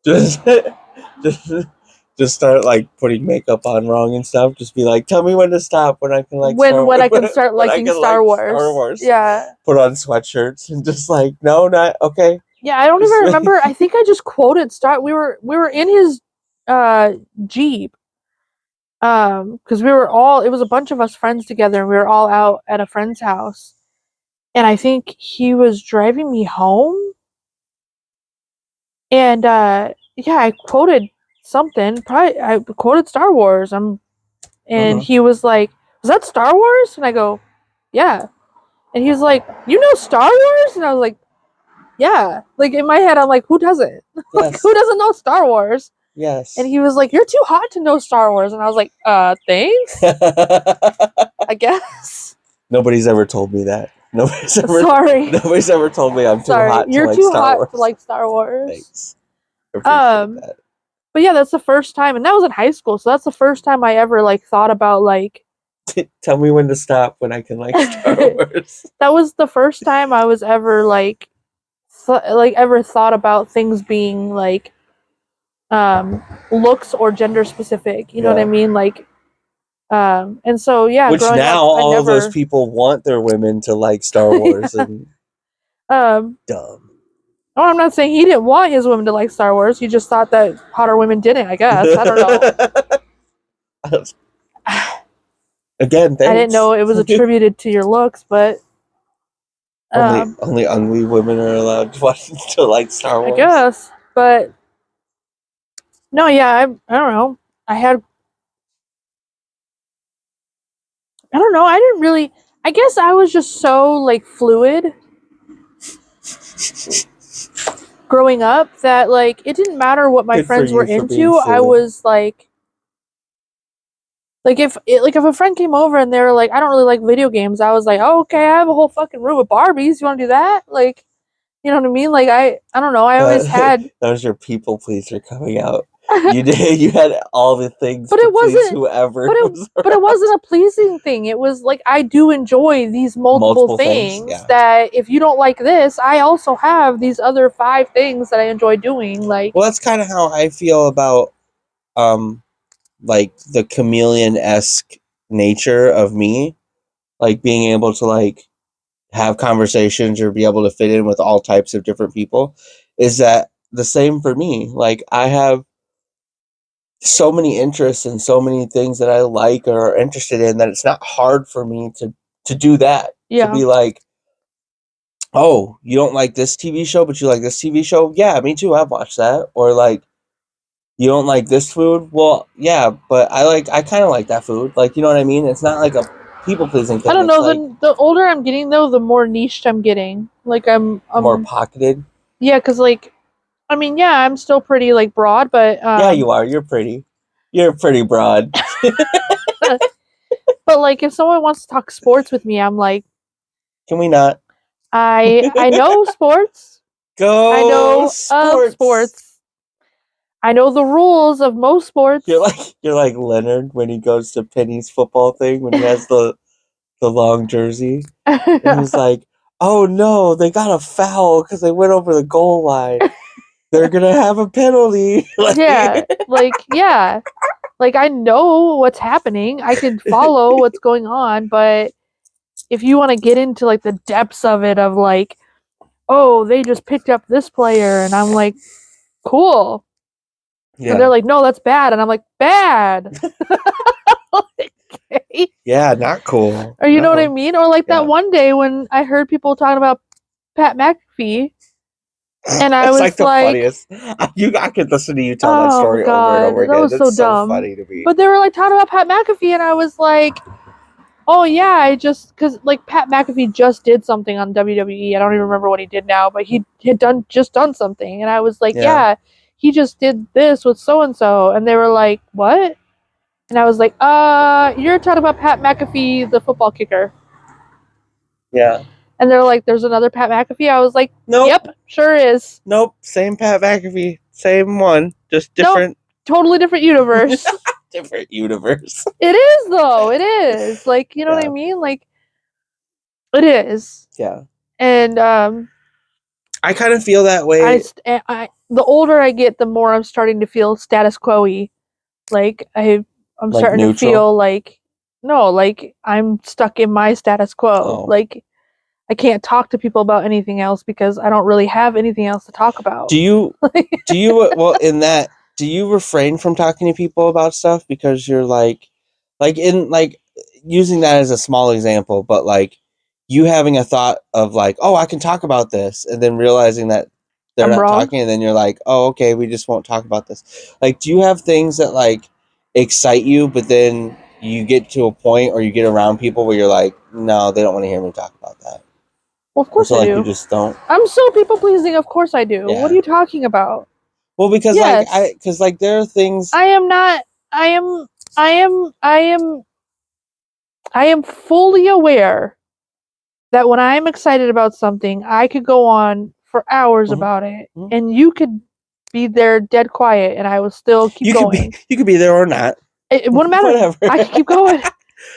S1: Just start like putting makeup on wrong and stuff. Just be like, tell me when to stop, when I can like
S2: when I can start liking Star Wars. Yeah.
S1: Put on sweatshirts and just like, no, not okay.
S2: Yeah, I don't even remember. I think I just quoted we were in his Jeep. Because it was a bunch of us friends together, and we were all out at a friend's house. And I think he was driving me home. And yeah, I quoted something. Probably I quoted Star Wars. And he was like, "Was that Star Wars?" And I go, "Yeah." And he was like, "You know Star Wars?" And I was like, "Yeah." Like in my head, I'm like, "Who doesn't? Like who doesn't know Star Wars?"
S1: Yes.
S2: And he was like, "You're too hot to know Star Wars." And I was like, thanks. I guess.
S1: Nobody's ever told me that. Nobody's ever told me I'm too hot
S2: to like Star Wars. You're too hot to like Star Wars.
S1: Thanks. That.
S2: But yeah, that's the first time, and that was in high school, so that's the first time I ever like thought about like
S1: tell me when to stop when I can like Star Wars.
S2: That was the first time I was ever like ever thought about things being like looks or gender specific. You know what I mean? Like and so yeah,
S1: which now all of those people want their women to like Star Wars and dumb.
S2: Oh, I'm not saying he didn't want his women to like Star Wars. He just thought that hotter women didn't, I guess. I don't know.
S1: Again, thanks.
S2: I didn't know it was attributed to your looks, but
S1: only ugly women are allowed to like Star Wars.
S2: I guess, but no, yeah, I don't know. I don't know. I didn't really. I guess I was just so like fluid growing up that like it didn't matter what my friends were into. I was like if a friend came over and they were like, I don't really like video games, I was like, oh, okay, I have a whole fucking room of Barbies. You want to do that? Like, you know what I mean? Like I don't know. I always had.
S1: That was your people pleaser coming out. You had all the things,
S2: but it wasn't
S1: whoever.
S2: But it wasn't a pleasing thing. It was like I do enjoy these multiple things that if you don't like this, I also have these other 5 things that I enjoy doing. Like,
S1: well, that's kind of how I feel about like the chameleon-esque nature of me, like being able to like have conversations or be able to fit in with all types of different people. Is that the same for me? Like I have so many interests and so many things that I like or are interested in that it's not hard for me to do that.
S2: Yeah.
S1: To be like, oh, you don't like this TV show, but you like this TV show? Yeah, me too. I've watched that. Or like, you don't like this food? Well, yeah, but I kind of like that food. Like, you know what I mean? It's not like a people pleasing
S2: I
S1: thing.
S2: don't
S1: It's
S2: know.
S1: like
S2: The older I'm getting, though, the more niched I'm getting. Like
S1: more pocketed.
S2: yeah, because like, I mean, yeah, I'm still pretty like broad, but
S1: Yeah, you are. You're pretty. You're pretty broad.
S2: but like, if someone wants to talk sports with me, I'm like,
S1: Can we not?
S2: I know sports. I
S1: Go
S2: know of
S1: sports.
S2: sports. I know the rules of most sports.
S1: You're like Leonard when he goes to Penny's football thing when he has the long jersey and he's like, "Oh no, they got a foul because they went over the goal line. They're gonna have a penalty."
S2: Yeah, like I know what's happening. I can follow what's going on, but if you want to get into like the depths of it, of like, oh, they just picked up this player, and I'm like, cool.
S1: Yeah.
S2: And they're like, no, that's bad. And I'm like, bad. Okay.
S1: Yeah, not cool.
S2: Or you know what I
S1: No.
S2: mean? Or like
S1: Yeah.
S2: that one day when I heard people talking about Pat McAfee, and I
S1: It's
S2: was
S1: like the
S2: like,
S1: funniest. I could listen to you tell that
S2: oh
S1: story over and
S2: god,
S1: over
S2: that
S1: again.
S2: was so
S1: It's so
S2: dumb.
S1: funny to me.
S2: But they were like talking about Pat McAfee, and I was like, oh yeah, I just, because like Pat McAfee just did something on WWE. I don't even remember what he did now, but he had just done something, and I was like, yeah, he just did this with so and so, and they were like, what? And I was like, you're talking about Pat McAfee, the football kicker.
S1: Yeah.
S2: And they're like, there's another Pat McAfee. I was like,
S1: Nope.
S2: yep, sure is.
S1: Nope. Same Pat McAfee. Same one. Just different.
S2: Nope, totally different universe.
S1: Different universe.
S2: It is, though. It is. Like, you know what I mean? Like, it is.
S1: Yeah.
S2: And
S1: I kind of feel that way.
S2: the older I get, the more I'm starting to feel status quo-y. Like, I'm
S1: Like
S2: starting
S1: neutral?
S2: to feel like, no, like, I'm stuck in my status quo.
S1: Oh.
S2: Like, I can't talk to people about anything else because I don't really have anything else to talk about.
S1: Do you well, in that, do you refrain from talking to people about stuff because you're like in like using that as a small example, but like you having a thought of like, oh, I can talk about this, and then realizing that they're
S2: I'm
S1: not
S2: wrong.
S1: talking, and then you're like, oh, okay, we just won't talk about this. Like, do you have things that like excite you, but then you get to a point or you get around people where you're like, no, they don't want to hear me talk about that.
S2: Well, of course
S1: so
S2: I
S1: like
S2: do.
S1: you just don't.
S2: I'm so people pleasing. Of course I do.
S1: Yeah.
S2: What are you talking about?
S1: Well, because
S2: Yes.
S1: because like there are things.
S2: I am fully aware that when I'm excited about something, I could go on for hours about it, and you could be there dead quiet, and I will still keep going.
S1: You could be there or not.
S2: It wouldn't matter.
S1: Whatever.
S2: I could keep going.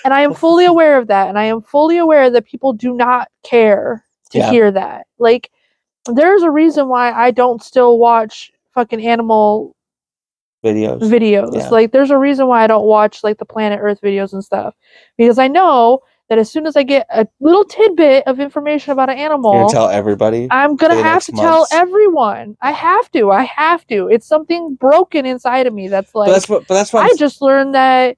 S2: And I am fully aware of that, and I am fully aware that people do not care to hear that. Like, there's a reason why I don't still watch fucking animal videos.
S1: Yeah.
S2: Like, there's a reason why I don't watch like the Planet Earth videos and stuff, because I know that as soon as I get a little tidbit of information about an animal,
S1: you're gonna tell everybody.
S2: I'm gonna have to tell everyone. I have to. It's something broken inside of me that's like.
S1: But that's what
S2: I just learned that.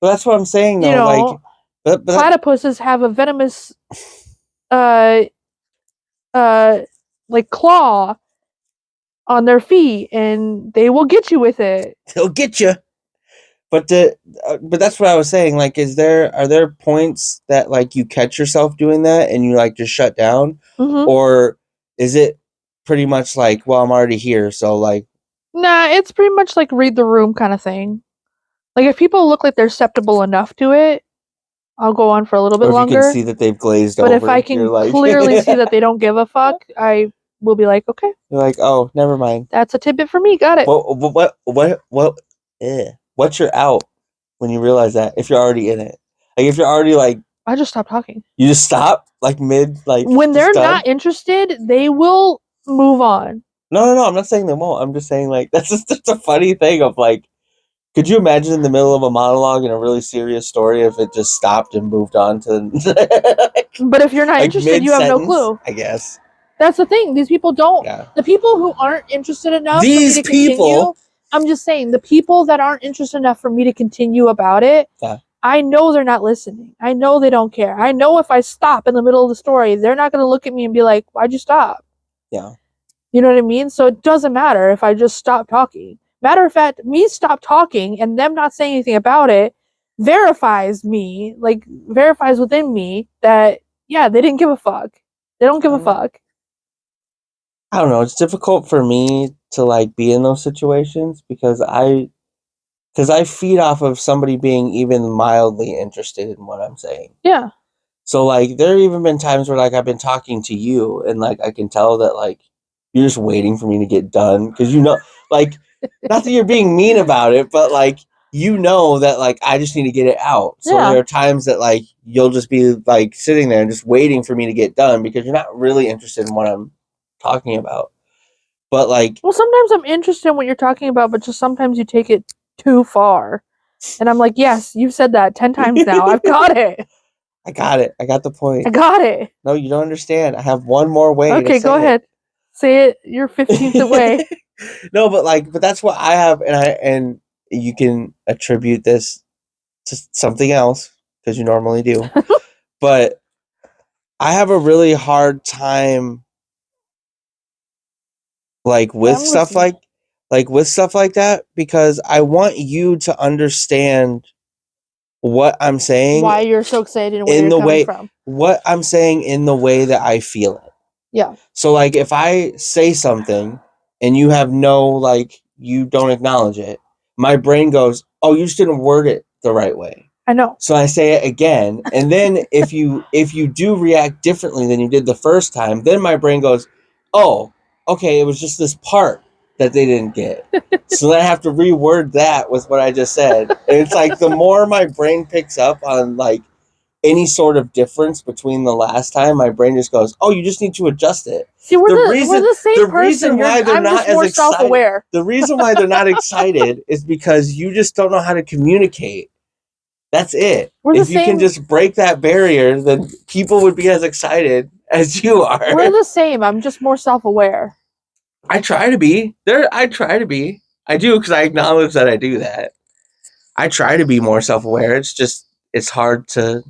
S1: But that's what I'm saying, though.
S2: You know,
S1: like,
S2: platypuses have a venomous, like claw on their feet, and they will get you with it.
S1: They'll get you. But that's what I was saying. Like, are there points that like you catch yourself doing that and you like just shut down, or is it pretty much like, well, I'm already here, so like.
S2: Nah, it's pretty much like read the room kind of thing. Like, if people look like they're susceptible enough to it, I'll go on for a little bit longer.
S1: Or if you can see that they've glazed over.
S2: But if I can clearly see that they don't give a fuck, I will be like, okay.
S1: You're like, oh, never mind.
S2: That's a tidbit for me. Got it.
S1: What's your out when you realize that, if you're already in it? Like, if you're already like.
S2: I just stop talking.
S1: You just stop? Like mid, like.
S2: When they're not interested, they will move on.
S1: No, I'm not saying they won't. I'm just saying, like, that's a funny thing of, like, could you imagine in the middle of a monologue in a really serious story if it just stopped and moved on to...
S2: But if you're not interested, you have no clue.
S1: I guess.
S2: That's the thing. These people don't... Yeah. The people who aren't interested enough for me to continue... I'm just saying, the people that aren't interested enough for me to continue about it I know they're not listening. I know they don't care. I know if I stop in the middle of the story, they're not going to look at me and be like, why'd you stop?
S1: Yeah.
S2: You know what I mean? So it doesn't matter if I just stop talking. Matter of fact, me stop talking and them not saying anything about it verifies me, like verifies within me that, yeah, they didn't give a fuck. They don't give a fuck.
S1: I don't know. It's difficult for me to like be in those situations because I feed off of somebody being even mildly interested in what I'm saying.
S2: Yeah.
S1: So like there have even been times where like I've been talking to you and like I can tell that like you're just waiting for me to get done because you know like not that you're being mean about it, but like you know that like I just need to get it out. So
S2: Yeah.
S1: there are times that like you'll just be like sitting there and just waiting for me to get done because you're not really interested in what I'm talking about. But like,
S2: well, sometimes I'm interested in what you're talking about, but just sometimes you take it too far. And I'm like, yes, you've said that 10 times now. I've got it.
S1: I got it. I got the point.
S2: I got it.
S1: No, you don't understand. I have one more way.
S2: Okay, go ahead. Say it your 15th away.
S1: No, but that's what I have, and you can attribute this to something else because you normally do. But I have a really hard time like with stuff like that because I want you to understand what I'm saying.
S2: Why you're so excited and where
S1: in
S2: you're
S1: the
S2: coming
S1: way
S2: from.
S1: what I'm saying in the way that I feel it.
S2: Yeah.
S1: So like if I say something and you have no like you don't acknowledge it, my brain goes, "Oh, you just didn't word it the right way."
S2: I know.
S1: So I say it again, and then if you do react differently than you did the first time, then my brain goes, "Oh, okay, it was just this part that they didn't get." So then I have to reword that with what I just said. And it's like the more my brain picks up on like any sort of difference between the last time, my brain just goes, "Oh, you just need to adjust it."
S2: See, we're the same person.
S1: Reason why they're
S2: I'm
S1: not
S2: just more
S1: as excited,
S2: self-aware.
S1: the reason why they're not excited is because you just don't know how to communicate. That's it.
S2: We're the
S1: If you
S2: same.
S1: can just break that barrier, then people would be as excited as you are.
S2: We're the same. I'm just more self-aware.
S1: I try to be. I try to be. I do because I acknowledge that I do that. I try to be more self-aware. It's just it's hard to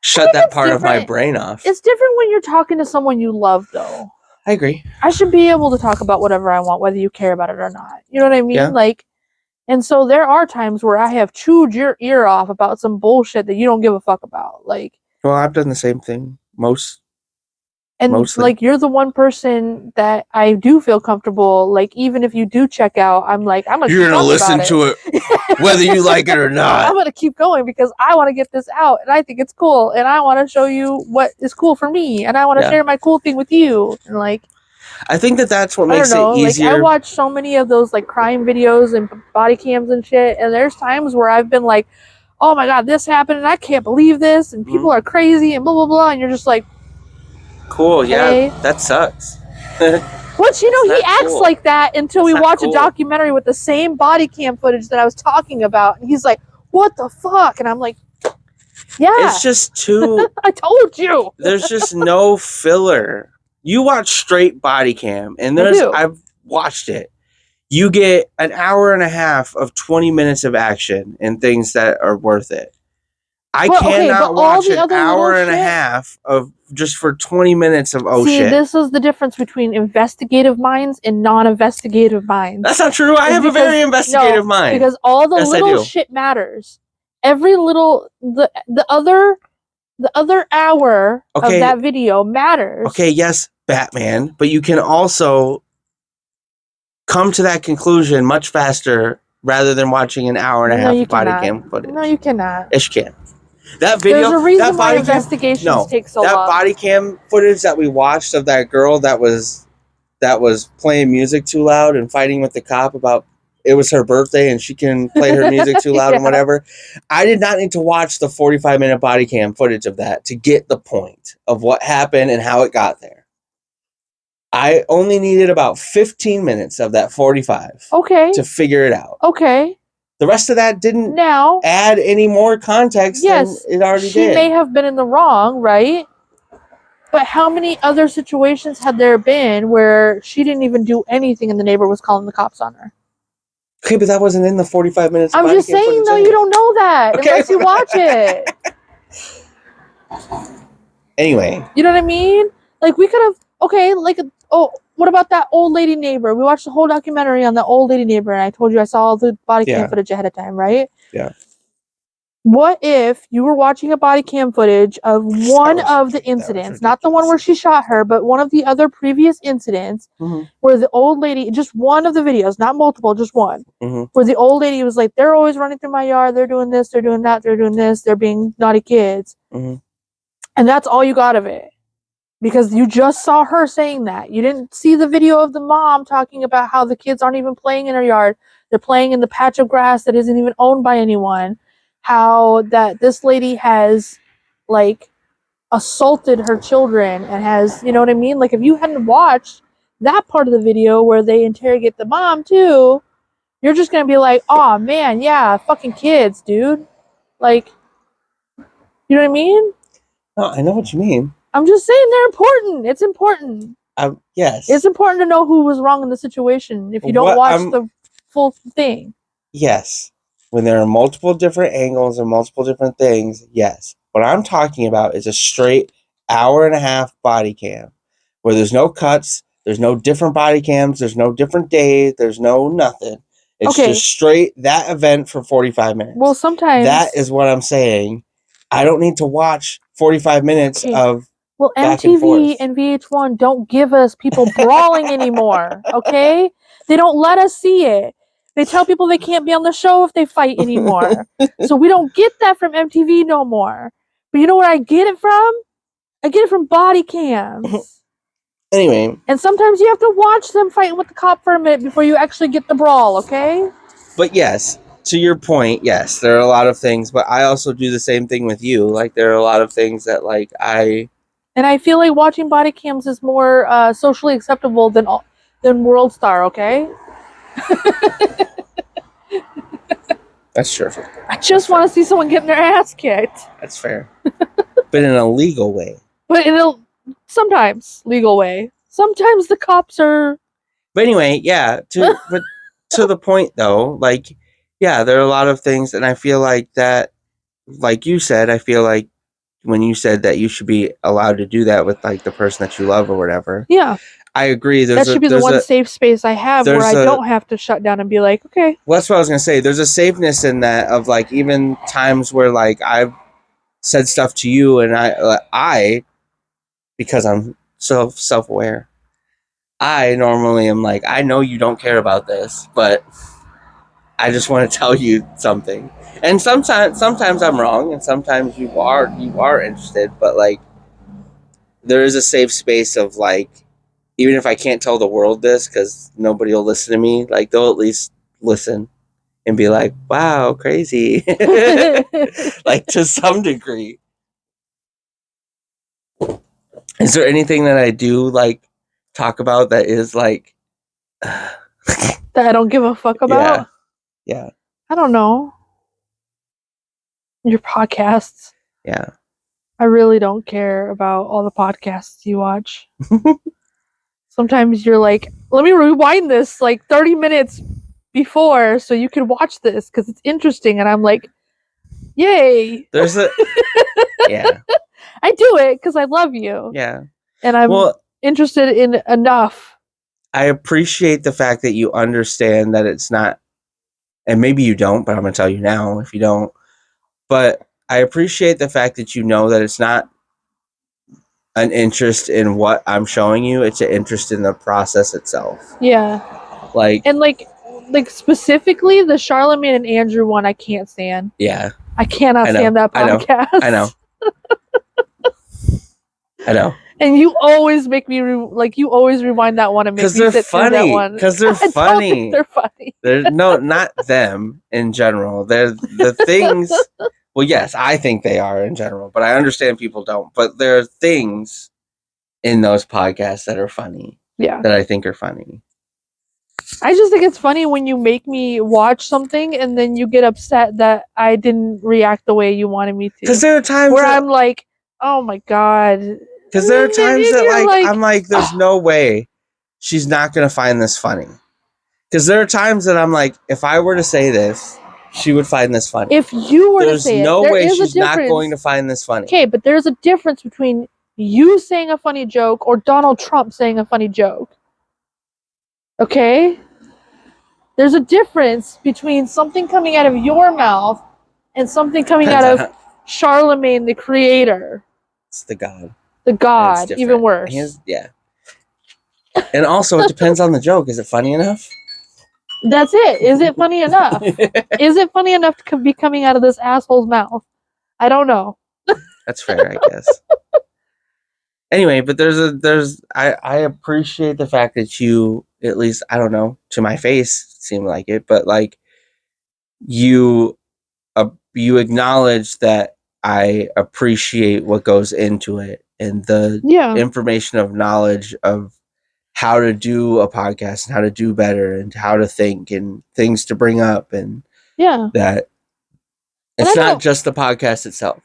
S1: shut that part of my brain off.
S2: It's different when you're talking to someone you love, though.
S1: I agree.
S2: I should be able to talk about whatever I want, whether you care about it or not. You know what I mean?
S1: Yeah.
S2: Like, and so there are times where I have chewed your ear off about some bullshit that you don't give a fuck about. Like,
S1: well, I've done the same thing mostly.
S2: Like, you're the one person that I do feel comfortable. Like, even if you do check out, I'm like, you're gonna listen to it,
S1: whether you like it or not.
S2: I'm gonna keep going because I want to get this out, and I think it's cool, and I want to show you what is cool for me, and I want to share my cool thing with you, and like.
S1: I think that's what makes it easier.
S2: Like, I watch so many of those like crime videos and body cams and shit, and there's times where I've been like, "Oh my god, this happened, and I can't believe this, and people are crazy, and blah blah blah," and you're just like,
S1: "Cool,
S2: hey.
S1: Yeah, that sucks."
S2: Which, you know, he acts like that until we watch a documentary with the same body cam footage that I was talking about, and he's like, "What the fuck?" And I'm like, "Yeah,
S1: it's just too."
S2: I told you.
S1: There's just no filler. You watch straight body cam, and I've watched it. You get an hour and a half of 20 minutes of action and things that are worth it. I cannot watch an hour and a half of just for 20 minutes of shit.
S2: This is the difference between investigative minds and non-investigative minds.
S1: That's not true. I have a very investigative mind.
S2: Because all the little shit matters. Every little the other hour of that video matters.
S1: Okay, yes, Batman, but you can also come to that conclusion much faster rather than watching an hour and a half of body cam footage.
S2: No, you cannot.
S1: Yes, you can. That video,
S2: there's a reason why investigations take so long.
S1: That body cam footage that we watched of that girl that was playing music too loud and fighting with the cop about it was her birthday and she can play her music too loud and whatever. I did not need to watch the 45-minute body cam footage of that to get the point of what happened and how it got there. I only needed about 15 minutes of that 45 to figure it out.
S2: Okay.
S1: The rest of that didn't add any more context than it already did.
S2: She may have been in the wrong, right? But how many other situations had there been where she didn't even do anything and the neighbor was calling the cops on her?
S1: Okay, but that wasn't in the 45 minutes.
S2: I'm just saying, though, you don't know that unless you watch it.
S1: Anyway.
S2: You know what I mean? Like, we could have, okay, like, what about that old lady neighbor? We watched the whole documentary on the old lady neighbor, and I told you I saw all the body cam footage ahead of time, right?
S1: Yeah.
S2: What if you were watching a body cam footage of one of the incidents, not the one where she shot her, but one of the other previous incidents where the old lady, just one of the videos, not multiple, just one, where the old lady was like, they're always running through my yard, they're doing this, they're doing that, they're doing this, they're being naughty kids. And that's all you got of it. Because you just saw her saying that. You didn't see the video of the mom talking about how the kids aren't even playing in her yard. They're playing in the patch of grass that isn't even owned by anyone. How that this lady has, like, assaulted her children and has, you know what I mean? Like, if you hadn't watched that part of the video where they interrogate the mom too, you're just going to be like, oh man, yeah, fucking kids, dude. Like, you know what I mean?
S1: No, I know what you mean.
S2: I'm just saying they're important. It's important.
S1: Yes.
S2: It's important to know who was wrong in the situation if you don't watch the full thing.
S1: Yes. When there are multiple different angles and multiple different things, yes. What I'm talking about is a straight hour-and-a-half body cam where there's no cuts, there's no different body cams, there's no different day, there's no nothing. It's just straight that event for 45 minutes.
S2: Well, sometimes...
S1: That is what I'm saying. I don't need to watch 45 minutes of...
S2: Well, MTV and VH1 don't give us people brawling anymore, okay? They don't let us see it. They tell people they can't be on the show if they fight anymore. So we don't get that from MTV no more. But you know where I get it from? I get it from body cams.
S1: Anyway.
S2: And sometimes you have to watch them fighting with the cop for a minute before you actually get the brawl, okay?
S1: But yes, to your point, yes, there are a lot of things, but I also do the same thing with you. Like, there are a lot of things that, like,
S2: And I feel like watching body cams is more socially acceptable than World Star, okay?
S1: That's true.
S2: I just want to see someone getting their ass kicked.
S1: That's fair. But in a legal way.
S2: But in a sometimes legal way. Sometimes the cops are...
S1: But anyway, yeah, to the point though, like, yeah, there are a lot of things, and I feel like that, like you said, I feel like when you said that you should be allowed to do that with, like, the person that you love or whatever.
S2: Yeah.
S1: I agree.
S2: That should be the one safe space I have where I don't have to shut down and be like, okay.
S1: Well, that's what I was going to say. There's a safeness in that of, like, even times where, like, I've said stuff to you and I because I'm so self-aware, I normally am like, I know you don't care about this, but I just want to tell you something. And sometimes I'm wrong, and sometimes you are interested, but, like, there is a safe space of, like, even if I can't tell the world this because nobody will listen to me, like, they'll at least listen and be like, wow, crazy. Like, to some degree. Is there anything that I do, like, talk about that is, like...
S2: that I don't give a fuck about?
S1: Yeah.
S2: I don't know. Your podcasts.
S1: Yeah.
S2: I really don't care about all the podcasts you watch. Sometimes you're like, let me rewind this like 30 minutes before so you can watch this because it's interesting. And I'm like, yay.
S1: There's a... Yeah.
S2: I do it because I love you.
S1: Yeah.
S2: And I'm interested in enough.
S1: I appreciate the fact that you understand that it's not... And maybe you don't, but I'm going to tell you now if you don't. But I appreciate the fact that you know that it's not an interest in what I'm showing you. It's an interest in the process itself.
S2: Yeah.
S1: Like...
S2: And, like specifically, the Charlamagne and Andrew one, I can't stand.
S1: Yeah.
S2: I cannot stand that podcast.
S1: I know. I know.
S2: And you always make me you always rewind that one and make me sit through that one.
S1: Because they're funny.
S2: I don't think they're funny.
S1: They're not them in general. They're the things. Well, yes, I think they are in general, but I understand people don't. But there are things in those podcasts that are funny.
S2: Yeah.
S1: That I think are funny.
S2: I just think it's funny when you make me watch something and then you get upset that I didn't react the way you wanted me to.
S1: Because there are times
S2: where I'm like, oh my god.
S1: Because there are times that, like, I'm like, there's no way she's not going to find this funny. Because there are times that I'm like, if I were to say this, she would find this funny.
S2: If you were
S1: There's
S2: to say
S1: no
S2: it, there
S1: way
S2: is
S1: she's
S2: a difference.
S1: not going to find this funny.
S2: Okay, but there's a difference between you saying a funny joke or Donald Trump saying a funny joke. Okay? There's a difference between something coming out of your mouth and something coming out of Charlemagne the Creator.
S1: It's the God.
S2: The God, even worse.
S1: Yeah. And also, it depends on the joke. Is it funny enough?
S2: That's it. Is it funny enough? Is it funny enough to be coming out of this asshole's mouth? I don't know.
S1: That's fair, I guess. Anyway, but I appreciate the fact that you, at least, I don't know, to my face, seemed like it, but like you acknowledge that I appreciate what goes into it and the information of knowledge of how to do a podcast and how to do better and how to think and things to bring up and that it's not just the podcast itself.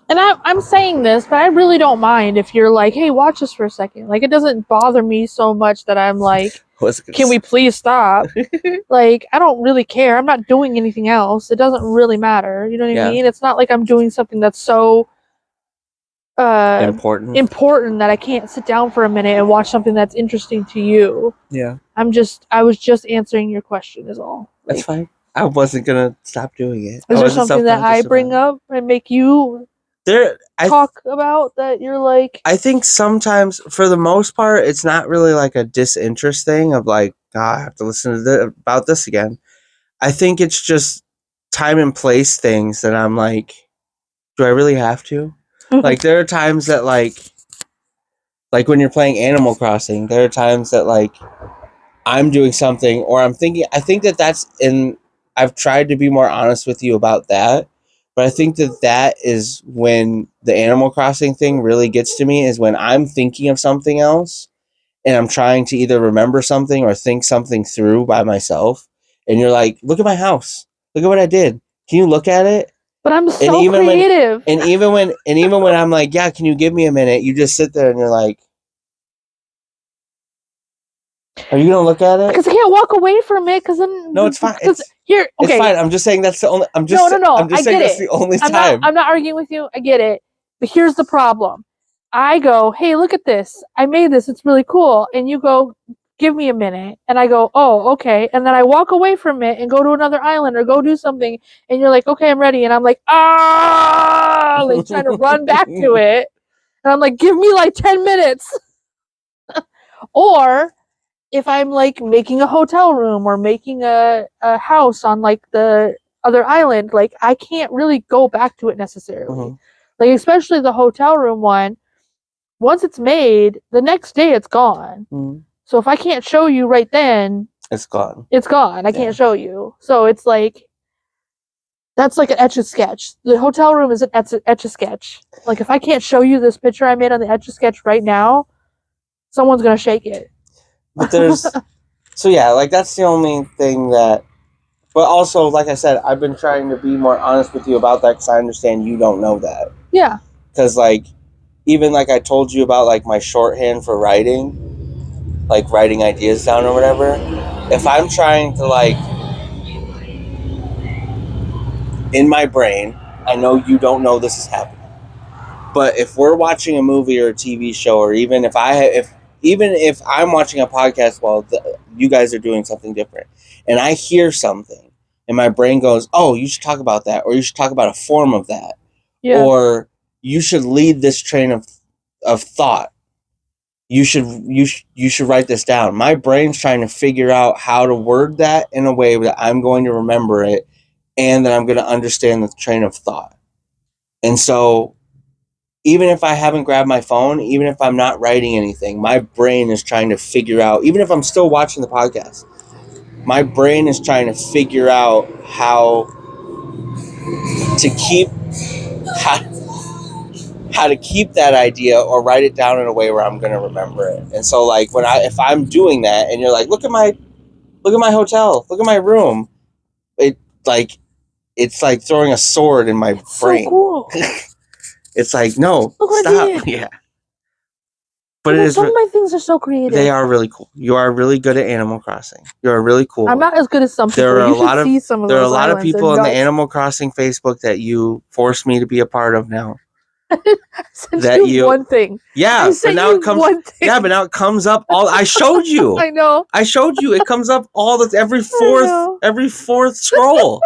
S2: And I'm saying this, but I really don't mind if you're like, hey, watch this for a second. Like, it doesn't bother me so much that I'm like, can we please stop? Like, I don't really care. I'm not doing anything else. It doesn't really matter. You know what I mean? It's not like I'm doing something that's so important that I can't sit down for a minute and watch something that's interesting to you.
S1: Yeah.
S2: I was just answering your question is all. Like,
S1: that's fine. I wasn't going to stop doing it.
S2: Is there something that I bring up and make you talk about that you're like?
S1: I think sometimes, for the most part, it's not really like a disinterest thing of like, I have to listen to about this again. I think it's just time and place things that I'm like, do I really have to? Like, there are times that like when you're playing Animal Crossing, there are times that like I'm doing something or I'm thinking, I think that's I've tried to be more honest with you about that. But I think that is when the Animal Crossing thing really gets to me, is when I'm thinking of something else and I'm trying to either remember something or think something through by myself. And you're like, look at my house. Look at what I did. Can you look at it?
S2: But I'm so creative.
S1: Even when I'm like, yeah, can you give me a minute? You just sit there and you're like, are you gonna look at it?
S2: Because I can't walk away from it. Because then
S1: no, it's fine.
S2: It's
S1: fine. I'm just saying that's the only. I'm just saying that's the only time.
S2: I'm not arguing with you. I get it. But here's the problem. I go, hey, look at this. I made this. It's really cool. And you go, give me a minute. And I go, oh, okay. And then I walk away from it and go to another island or go do something. And you're like, okay, I'm ready. And I'm like, like trying to run back to it. And I'm like, give me like 10 minutes. Or if I'm like making a hotel room or making a house on like the other island, like I can't really go back to it necessarily. Like, especially the hotel room one, once it's made, the next day it's gone. So if I can't show you right then,
S1: it's gone.
S2: It's gone. I can't show you. So it's like, that's like an Etch-a-Sketch. The hotel room is an Etch-a-Sketch. Like, if I can't show you this picture I made on the Etch-a-Sketch right now, someone's going to shake it.
S1: But there's, so yeah, like that's the only thing that, but also, like I said, I've been trying to be more honest with you about that because I understand you don't know that.
S2: Yeah.
S1: Because like, even like I told you about like my shorthand for writing, like writing ideas down or whatever, if I'm trying to like, in my brain, I know you don't know this is happening, but if we're watching a movie or a TV show, or even if I'm watching a podcast while you guys are doing something different, and I hear something, and my brain goes, oh, you should talk about that, or you should talk about a form of that, or you should lead this train of thought. You should write this down. My brain's trying to figure out how to word that in a way that I'm going to remember it, and that I'm going to understand the train of thought. And so, even if I haven't grabbed my phone, even if I'm not writing anything, my brain is trying to figure out, even if I'm still watching the podcast, my brain is trying to figure out how to keep that idea or write it down in a way where I'm going to remember it. And so like if I'm doing that and you're like, look at my hotel, look at my room, it's like throwing a sword in my brain.
S2: So cool.
S1: It's like, no,
S2: look
S1: stop. Yeah. But it is.
S2: Some of my things are so creative.
S1: They are really cool. You are really good at Animal Crossing. You are really cool.
S2: I'm not as good as some people.
S1: There are
S2: you
S1: a lot
S2: should
S1: of
S2: see some of
S1: there are a
S2: those
S1: lot of
S2: islands.
S1: people
S2: They're
S1: in the
S2: nuts.
S1: Animal Crossing Facebook that you force me to be a part of now.
S2: Sent
S1: That
S2: you one thing.
S1: Yeah,
S2: I sent
S1: but now
S2: you
S1: it comes.
S2: one thing.
S1: Yeah, but now it comes up all. I showed you.
S2: I know.
S1: I showed you. It comes up all the every fourth scroll.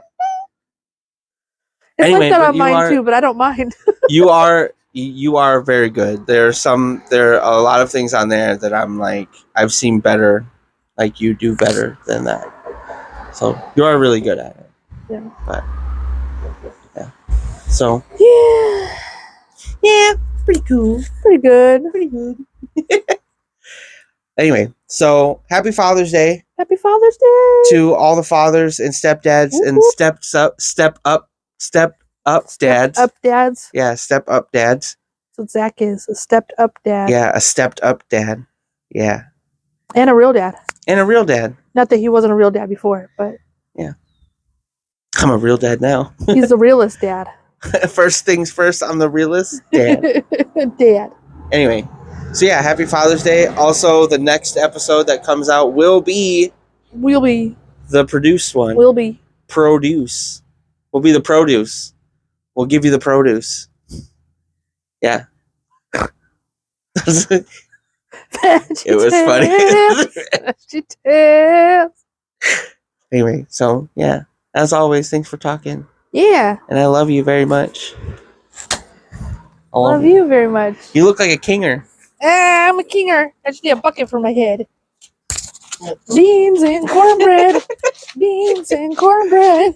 S2: It's
S1: Anyway,
S2: like that
S1: but
S2: on mine too, but I don't mind.
S1: you are very good. There are a lot of things on there that I'm like I've seen better, like you do better than that. So you are really good at it.
S2: Yeah.
S1: But yeah. So
S2: yeah,
S1: pretty cool.
S2: pretty good.
S1: Pretty good. Anyway, so happy Father's Day.
S2: Happy Father's Day
S1: To all the fathers and stepdads and step up dads.
S2: Up dads.
S1: Yeah, step up dads.
S2: That's what Zach is, a stepped up dad.
S1: Yeah, a stepped up dad. Yeah.
S2: And a real dad.
S1: And a real dad.
S2: Not that he wasn't a real dad before, but
S1: yeah. I'm a real dad now.
S2: He's the realest dad.
S1: First things first, I'm the realest dad.
S2: Dad.
S1: Anyway, so yeah, happy Father's Day. Also, the next episode that comes out will be
S2: the
S1: produced one.
S2: Will be
S1: produce. Will be the produce. We'll give you the produce. Yeah. It was funny. Anyway, so yeah. As always, thanks for talking.
S2: Yeah.
S1: And I love you very much.
S2: I love you very much.
S1: You look like a kinger.
S2: I'm a kinger. I just need a bucket for my head. Beans and cornbread. Beans and cornbread.